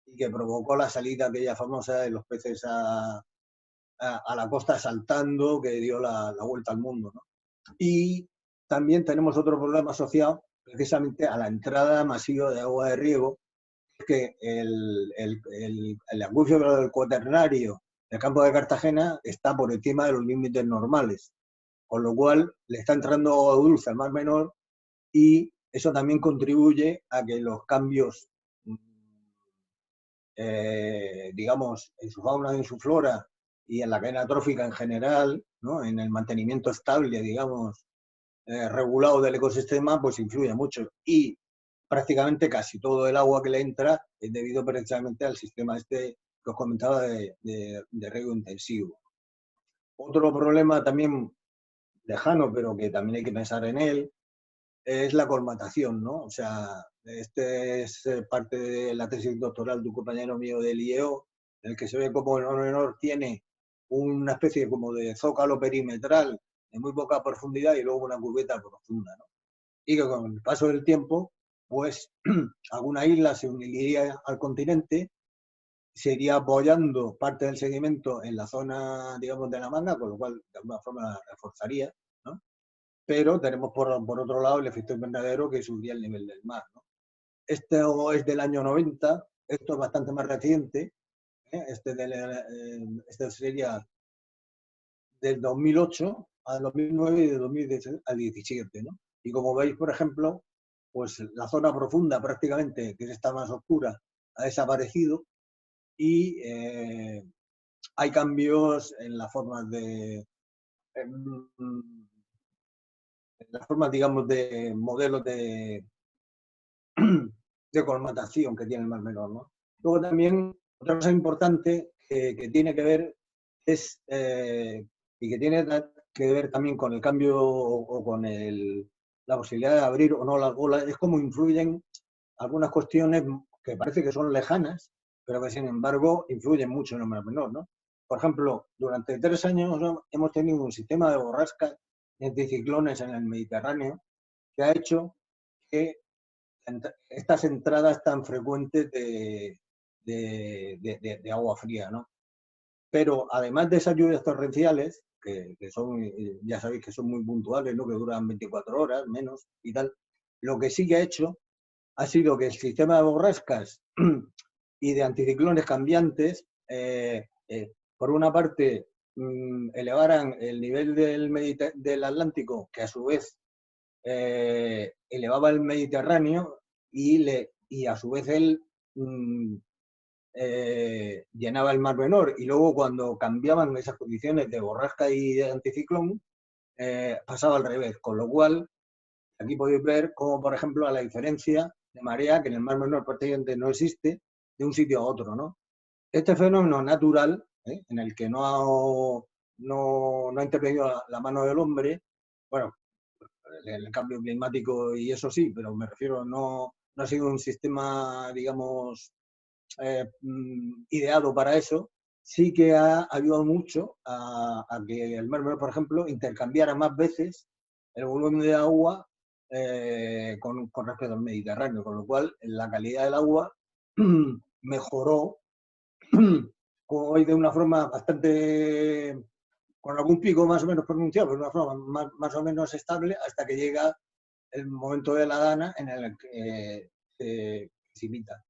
y que provocó la salida aquella famosa de los peces a la costa saltando, que dio la vuelta al mundo, ¿no? Y también tenemos otro problema asociado precisamente a la entrada masiva de agua de riego, que el acuífero del Cuaternario del campo de Cartagena está por encima de los límites normales, con lo cual le está entrando agua dulce al Mar Menor y eso también contribuye a que los cambios, digamos, en su fauna y en su flora y en la cadena trófica en general, ¿no? En el mantenimiento estable, digamos, regulado del ecosistema, pues influye mucho. Y prácticamente casi todo el agua que le entra es debido precisamente al sistema este que os comentaba de riego intensivo. Otro problema también lejano, pero que también hay que pensar en él, es la colmatación, ¿no? O sea, este es parte de la tesis doctoral de un compañero mío del IEO, en el que se ve como el Mar Menor tiene una especie como de zócalo perimetral de muy poca profundidad y luego una cubeta profunda, ¿no? Y que con el paso del tiempo, pues alguna isla se uniría al continente, se iría apoyando parte del sedimento en la zona, digamos, de la Manga, con lo cual de alguna forma la reforzaría, ¿no? Pero tenemos por otro lado el efecto invernadero que subiría el nivel del mar, ¿no? Esto es del año 90, esto es bastante más reciente, Este sería del 2008 al 2009 y de 2017 al 2017, ¿no? Y como veis, por ejemplo, pues la zona profunda prácticamente, que es esta más oscura, ha desaparecido y hay cambios en las formas digamos, de modelos de colmatación que tiene el Mar Menor, ¿no? Luego también, otra cosa importante que tiene que ver es, y que tiene que ver también con el cambio o con la posibilidad de abrir o no las bolas, es cómo influyen algunas cuestiones que parece que son lejanas, pero que sin embargo influyen mucho en el Mar Menor, ¿no? Por ejemplo, durante 3 años hemos tenido un sistema de borrascas y anticiclones en el Mediterráneo que ha hecho que estas entradas tan frecuentes de agua fría, ¿no? Pero además de esas lluvias torrenciales, que son, ya sabéis que son muy puntuales, ¿no? Que duran 24 horas, menos y tal, lo que sí que ha hecho ha sido que el sistema de borrascas y de anticiclones cambiantes, por una parte, elevaran el nivel del Atlántico, que a su vez elevaba el Mediterráneo y a su vez él llenaba el Mar Menor. Y luego cuando cambiaban esas condiciones de borrasca y de anticiclón, pasaba al revés. Con lo cual, aquí podéis ver cómo, por ejemplo, a la diferencia de marea, que en el Mar Menor prácticamente no existe, de un sitio a otro, ¿no? Este fenómeno natural, en el que no ha intervenido la mano del hombre, bueno, el cambio climático y eso sí, pero me refiero, no ha sido un sistema, digamos, ideado para eso, sí que ha ayudado mucho a que el Mar Menor, por ejemplo, intercambiara más veces el volumen de agua con respecto al Mediterráneo, con lo cual la calidad del agua mejoró hoy de una forma bastante, con algún pico más o menos pronunciado, pero de una forma más o menos estable, hasta que llega el momento de la dana en el que se precipita.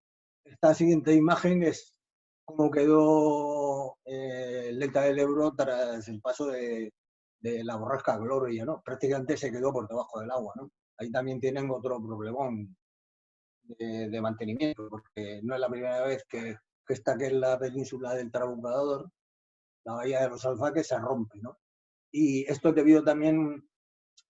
Esta siguiente imagen es cómo quedó el delta del Ebro tras el paso de la borrasca Gloria, ¿no? Prácticamente se quedó por debajo del agua, ¿no? Ahí también tienen otro problemón de mantenimiento, porque no es la primera vez que esta, que es la península del Trabucador, la bahía de los Alfaques, se rompe, ¿no? Y esto es debido también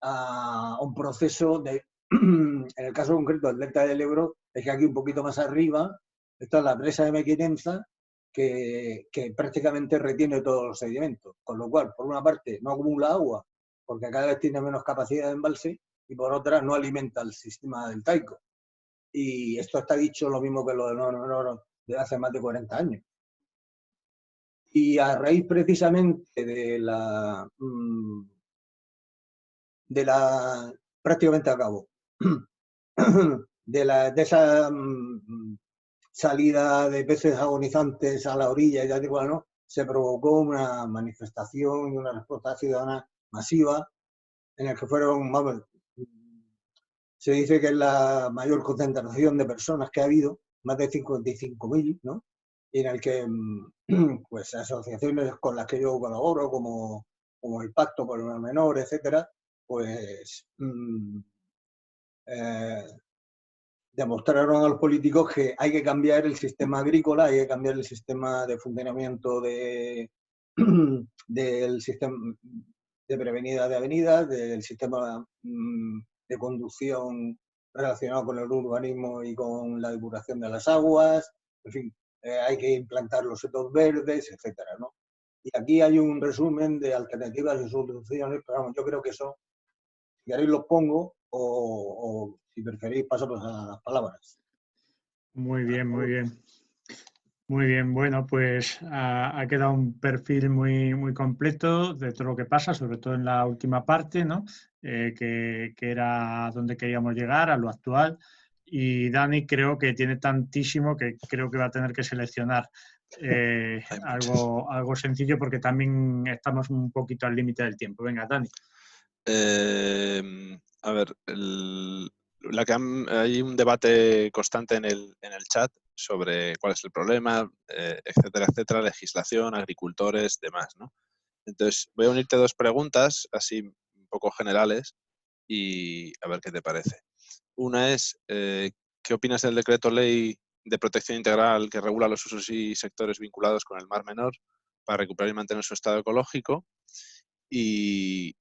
a un proceso en el caso concreto del delta del Ebro, es que aquí un poquito más arriba está la presa de Mequinenza, que prácticamente retiene todos los sedimentos, con lo cual, por una parte, no acumula agua, porque cada vez tiene menos capacidad de embalse, y por otra, no alimenta el sistema deltaico. Y esto está dicho lo mismo que lo de Noro de hace más de 40 años. Y a raíz precisamente de la prácticamente acabo, de esa salida de peces agonizantes a la orilla y tal igual, ¿no? Se provocó una manifestación y una respuesta ciudadana masiva en el que fueron, vamos, se dice que es la mayor concentración de personas que ha habido, más de 55.000, ¿no? Y en el que pues asociaciones con las que yo colaboro, como el Pacto por el Mar Menor, etcétera, pues demostraron a los políticos que hay que cambiar el sistema agrícola, hay que cambiar el sistema de funcionamiento del sistema de prevenida de avenidas, del sistema de conducción relacionado con el urbanismo y con la depuración de las aguas, en fin, hay que implantar los setos verdes, etcétera, ¿no? Y aquí hay un resumen de alternativas y soluciones, pero vamos, yo creo que eso, si queréis los pongo, o si preferís paso pues a las palabras. Muy bien, muy bien. Muy bien, bueno, pues ha quedado un perfil muy, muy completo de todo lo que pasa, sobre todo en la última parte, ¿no? Que era donde queríamos llegar, a lo actual. Y Dani creo que tiene tantísimo que creo que va a tener que seleccionar algo sencillo, porque también estamos un poquito al límite del tiempo. Venga, Dani. A ver, hay un debate constante en el chat sobre cuál es el problema, etcétera, etcétera, legislación, agricultores, demás, ¿no? Entonces, voy a unirte dos preguntas, así un poco generales, y a ver qué te parece. Una es, ¿qué opinas del decreto ley de protección integral que regula los usos y sectores vinculados con el Mar Menor para recuperar y mantener su estado ecológico? Y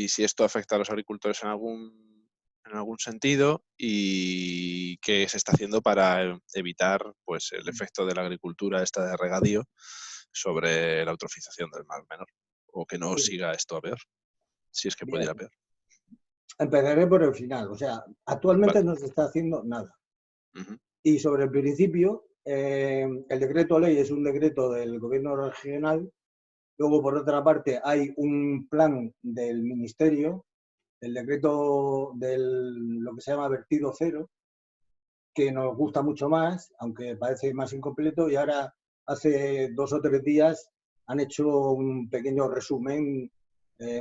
si esto afecta a los agricultores en algún sentido, y qué se está haciendo para evitar pues el efecto de la agricultura esta de regadío sobre la eutrofización del Mar Menor, o que no Sí. siga esto a peor, si es que puede ir a Bien, peor. empezaré por el final. O sea, actualmente Vale. no se está haciendo nada. Ujú. Y sobre el principio, el decreto ley es un decreto del gobierno regional. Luego, por otra parte, hay un plan del ministerio, el decreto de lo que se llama vertido cero, que nos gusta mucho más, aunque parece más incompleto, y ahora hace 2 o 3 días han hecho un pequeño resumen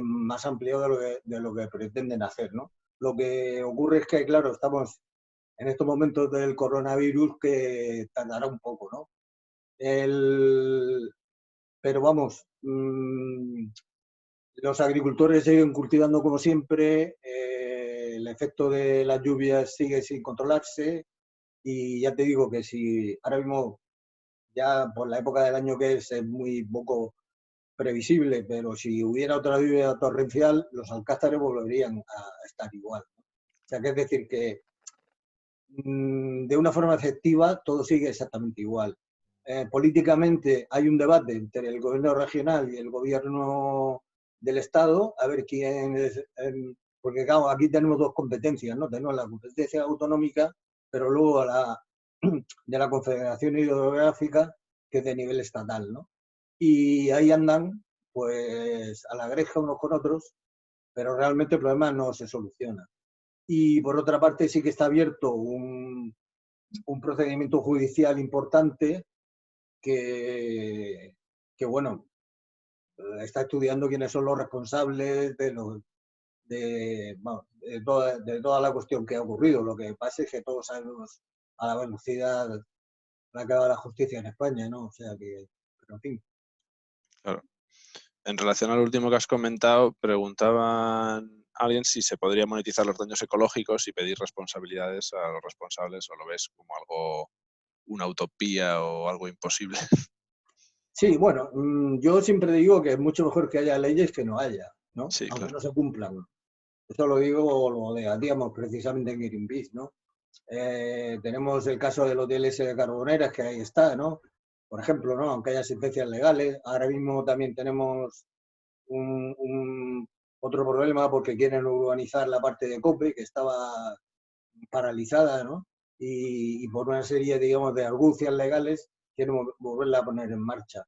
más amplio de lo que pretenden hacer, ¿no? Lo que ocurre es que, claro, estamos en estos momentos del coronavirus que tardará un poco, ¿no? Pero vamos, los agricultores siguen cultivando como siempre, el efecto de las lluvias sigue sin controlarse, y ya te digo que si ahora mismo, ya por la época del año que es muy poco previsible, pero si hubiera otra lluvia torrencial, los alcázares volverían a estar igual, ¿no? O sea, que es decir, que de una forma efectiva todo sigue exactamente igual. Políticamente hay un debate entre el gobierno regional y el gobierno del Estado, a ver quién es, porque claro, aquí tenemos dos competencias, ¿no? Tenemos la competencia autonómica, pero luego de la Confederación Hidrográfica, que es de nivel estatal, ¿no? Y ahí andan, pues, a la greja unos con otros, pero realmente el problema no se soluciona. Y por otra parte sí que está abierto un procedimiento judicial importante que bueno, está estudiando quiénes son los responsables de toda la cuestión que ha ocurrido. Lo que pasa es que todos sabemos a la velocidad a la que va la justicia en España, ¿no? O sea que, pero en fin. Claro. En relación al último que has comentado, preguntaban a alguien si se podría monetizar los daños ecológicos y pedir responsabilidades a los responsables, o lo ves como algo, una utopía o algo imposible. Sí, bueno, yo siempre digo que es mucho mejor que haya leyes que no haya, ¿no? Sí, Aunque claro. no se cumplan. Eso lo digo, lo debatíamos precisamente en Greenpeace, ¿no? Tenemos el caso del hotel ese de Carboneras, que ahí está, ¿no? Por ejemplo, ¿no? Aunque haya sentencias legales, ahora mismo también tenemos otro problema porque quieren urbanizar la parte de COPE, que estaba paralizada, ¿no? Y por una serie, digamos, de argucias legales, quieren volverla a poner en marcha.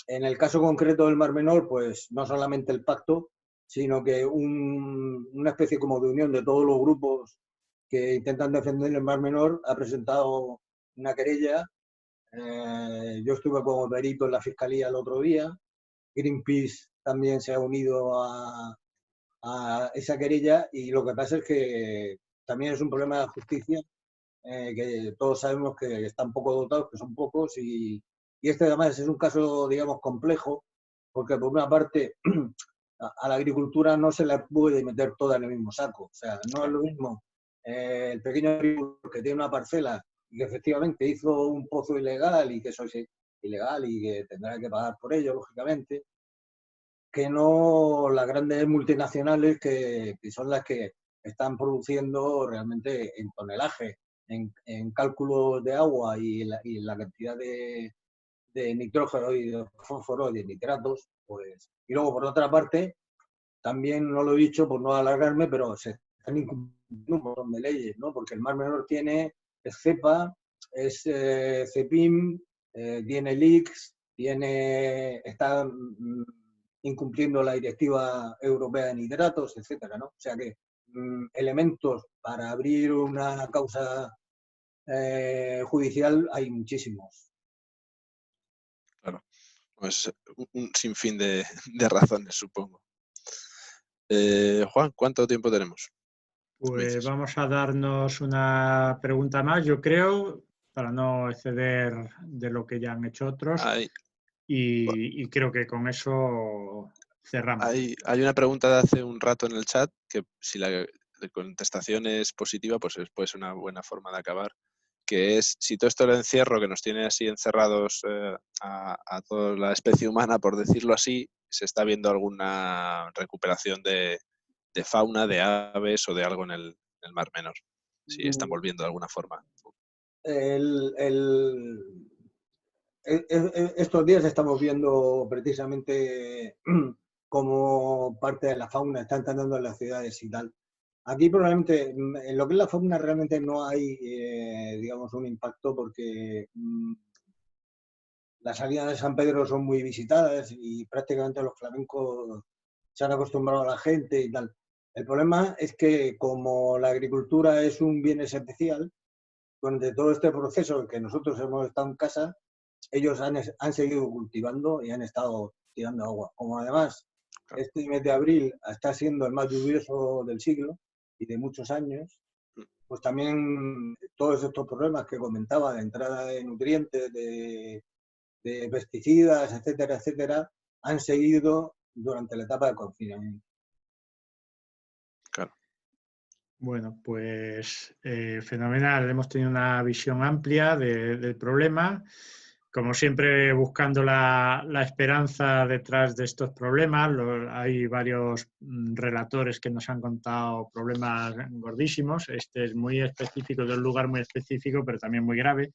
En el caso concreto del Mar Menor, pues no solamente el pacto, sino que una especie como de unión de todos los grupos que intentan defender el Mar Menor ha presentado una querella. Yo estuve como perito en la fiscalía el otro día. Greenpeace también se ha unido a esa querella, y lo que pasa es que también es un problema de justicia, que todos sabemos que están poco dotados, que son pocos, y este además es un caso, digamos, complejo, porque por una parte a la agricultura no se la puede meter toda en el mismo saco. O sea, no es lo mismo el pequeño agricultor que tiene una parcela y que efectivamente hizo un pozo ilegal, y que eso es ilegal y que tendrá que pagar por ello, lógicamente, que no las grandes multinacionales que son las que están produciendo realmente en tonelaje, en cálculos de agua y la cantidad de nitrógeno y de fósforo y de nitratos. Pues. Y luego, por otra parte, también no lo he dicho por no alargarme, pero se están incumpliendo un montón de leyes, ¿no? Porque el Mar Menor es CEPA, es CEPIM, tiene LEAKS, está incumpliendo la Directiva Europea de Nitratos, etcétera, ¿no? O sea que elementos para abrir una causa judicial hay muchísimos. Claro, pues un sinfín de razones, supongo. Juan, ¿cuánto tiempo tenemos? Pues vamos a darnos una pregunta más, yo creo, para no exceder de lo que ya han hecho otros. Hay, Y creo que con eso cerramos. hay una pregunta de hace un rato en el chat que si la contestación es positiva, pues puede ser una buena forma de acabar, que es si todo esto del encierro que nos tiene así encerrados a toda la especie humana, por decirlo así, se está viendo alguna recuperación de fauna, de aves o de algo en el Mar Menor, si están volviendo de alguna forma. Estos días estamos viendo precisamente cómo parte de la fauna está entrando en las ciudades y tal. Aquí probablemente, en lo que es la fauna realmente no hay, digamos, un impacto porque las salidas de San Pedro son muy visitadas y prácticamente los flamencos se han acostumbrado a la gente y tal. El problema es que como la agricultura es un bien especial, durante todo este proceso que nosotros hemos estado en casa, ellos han seguido cultivando y han estado tirando agua. Como además este mes de abril está siendo el más lluvioso del siglo y de muchos años, pues también todos estos problemas que comentaba de entrada de nutrientes, de pesticidas, etcétera, etcétera, han seguido durante la etapa de confinamiento. Claro. Bueno, pues fenomenal. Hemos tenido una visión amplia del problema. Como siempre, buscando la esperanza detrás de estos problemas. Hay varios relatores que nos han contado problemas gordísimos. Este es muy específico, de un lugar muy específico, pero también muy grave.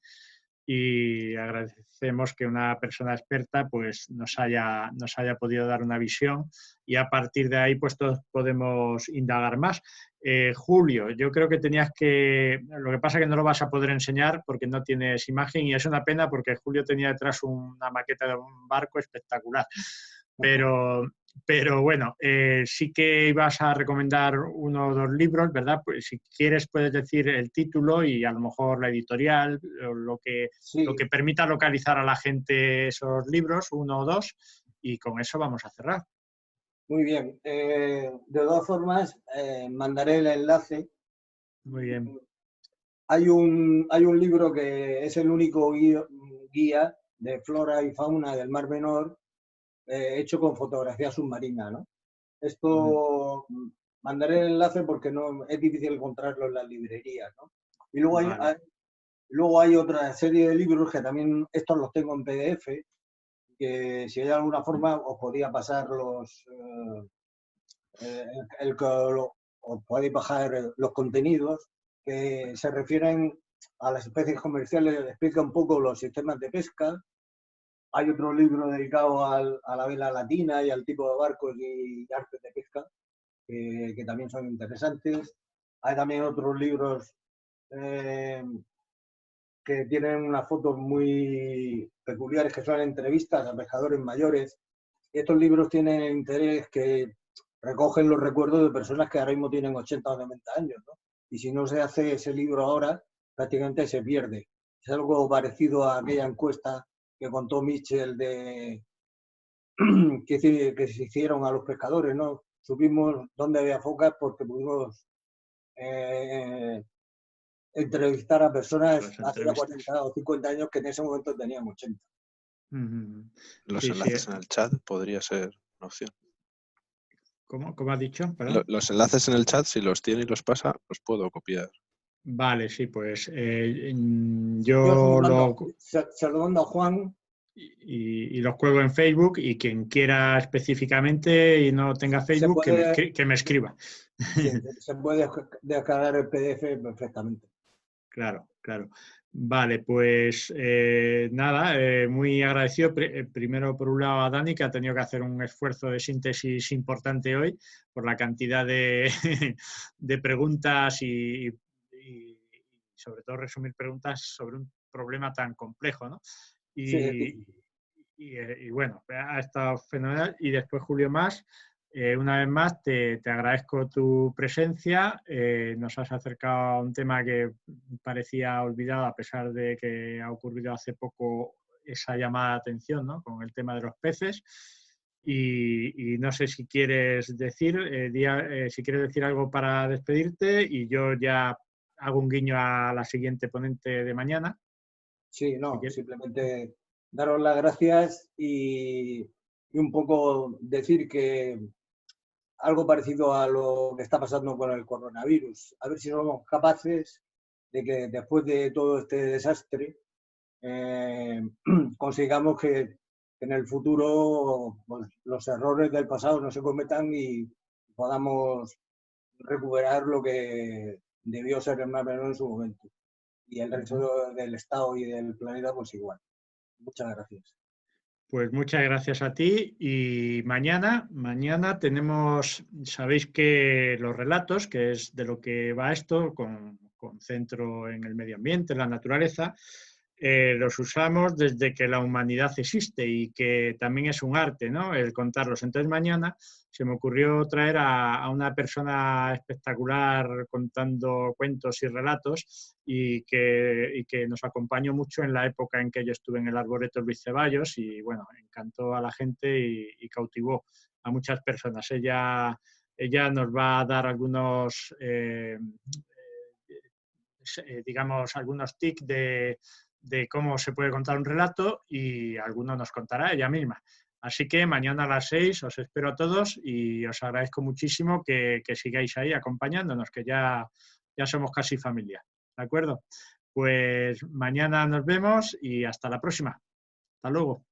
Y agradecemos que una persona experta pues, nos haya podido dar una visión y a partir de ahí pues, todos podemos indagar más. Julio, yo creo que lo que pasa es que no lo vas a poder enseñar porque no tienes imagen y es una pena porque Julio tenía detrás una maqueta de un barco espectacular. Pero bueno, sí que ibas a recomendar uno o dos libros, ¿verdad? Pues si quieres puedes decir el título y a lo mejor la editorial, lo que permita localizar a la gente esos libros, uno o dos, y con eso vamos a cerrar. Muy bien. De todas formas, mandaré el enlace. Muy bien. Hay un libro que es el único guía de flora y fauna del Mar Menor hecho con fotografía submarina, ¿no? Esto mandaré el enlace porque no es difícil encontrarlo en las librerías, ¿no? Y luego hay otra serie de libros que también estos los tengo en PDF, que si hay alguna forma os podía pasar os podéis bajar los contenidos que se refieren a las especies comerciales, explica un poco los sistemas de pesca. Hay otro libro dedicado a la vela latina y al tipo de barcos y artes de pesca, que también son interesantes. Hay también otros libros que tienen unas fotos muy peculiares, que son entrevistas a pescadores mayores. Y estos libros tienen interés que recogen los recuerdos de personas que ahora mismo tienen 80 o 90 años, ¿no? Y si no se hace ese libro ahora, prácticamente se pierde. Es algo parecido a aquella encuesta que contó Mitchell que se hicieron a los pescadores, ¿no? Supimos dónde había focas porque pudimos entrevistar a personas hace 40 o 50 años que en ese momento tenían 80. Los enlaces en el chat podría ser una opción. ¿Cómo has dicho? Los enlaces en el chat, si los tiene y los pasa, los puedo copiar. Vale, sí, pues se lo mando a Juan. Y los cuelgo en Facebook y quien quiera específicamente y no tenga Facebook, que me escriba. Sí, se puede descargar el PDF perfectamente. Claro. Vale, pues nada, muy agradecido primero por un lado a Dani, que ha tenido que hacer un esfuerzo de síntesis importante hoy por la cantidad de preguntas y sobre todo resumir preguntas sobre un problema tan complejo, ¿no? Y bueno, ha estado fenomenal. Y después Julio Mas, una vez más te agradezco tu presencia. Nos has acercado a un tema que parecía olvidado a pesar de que ha ocurrido hace poco esa llamada de atención, ¿no? Con el tema de los peces. Y no sé si quieres decir algo para despedirte y yo ya hago un guiño a la siguiente ponente de mañana. Sí, no, simplemente daros las gracias y un poco decir que algo parecido a lo que está pasando con el coronavirus. A ver si somos capaces de que después de todo este desastre consigamos que en el futuro pues, los errores del pasado no se cometan y podamos recuperar lo que debió ser el Mar Menor en su momento. Y el resto del Estado y del planeta, pues igual. Muchas gracias. Pues muchas gracias a ti y mañana tenemos, sabéis que los relatos, que es de lo que va esto, con centro en el medio ambiente, en la naturaleza, los usamos desde que la humanidad existe y que también es un arte, ¿no? El contarlos. Entonces mañana se me ocurrió traer a una persona espectacular contando cuentos y relatos y que nos acompañó mucho en la época en que yo estuve en el Arboreto Luis Ceballos y, bueno, encantó a la gente y cautivó a muchas personas. Ella nos va a dar algunos, digamos, algunos tips de cómo se puede contar un relato y alguno nos contará ella misma. Así que mañana a las 6 os espero a todos y os agradezco muchísimo que sigáis ahí acompañándonos, que ya somos casi familia. ¿De acuerdo? Pues mañana nos vemos y hasta la próxima. Hasta luego.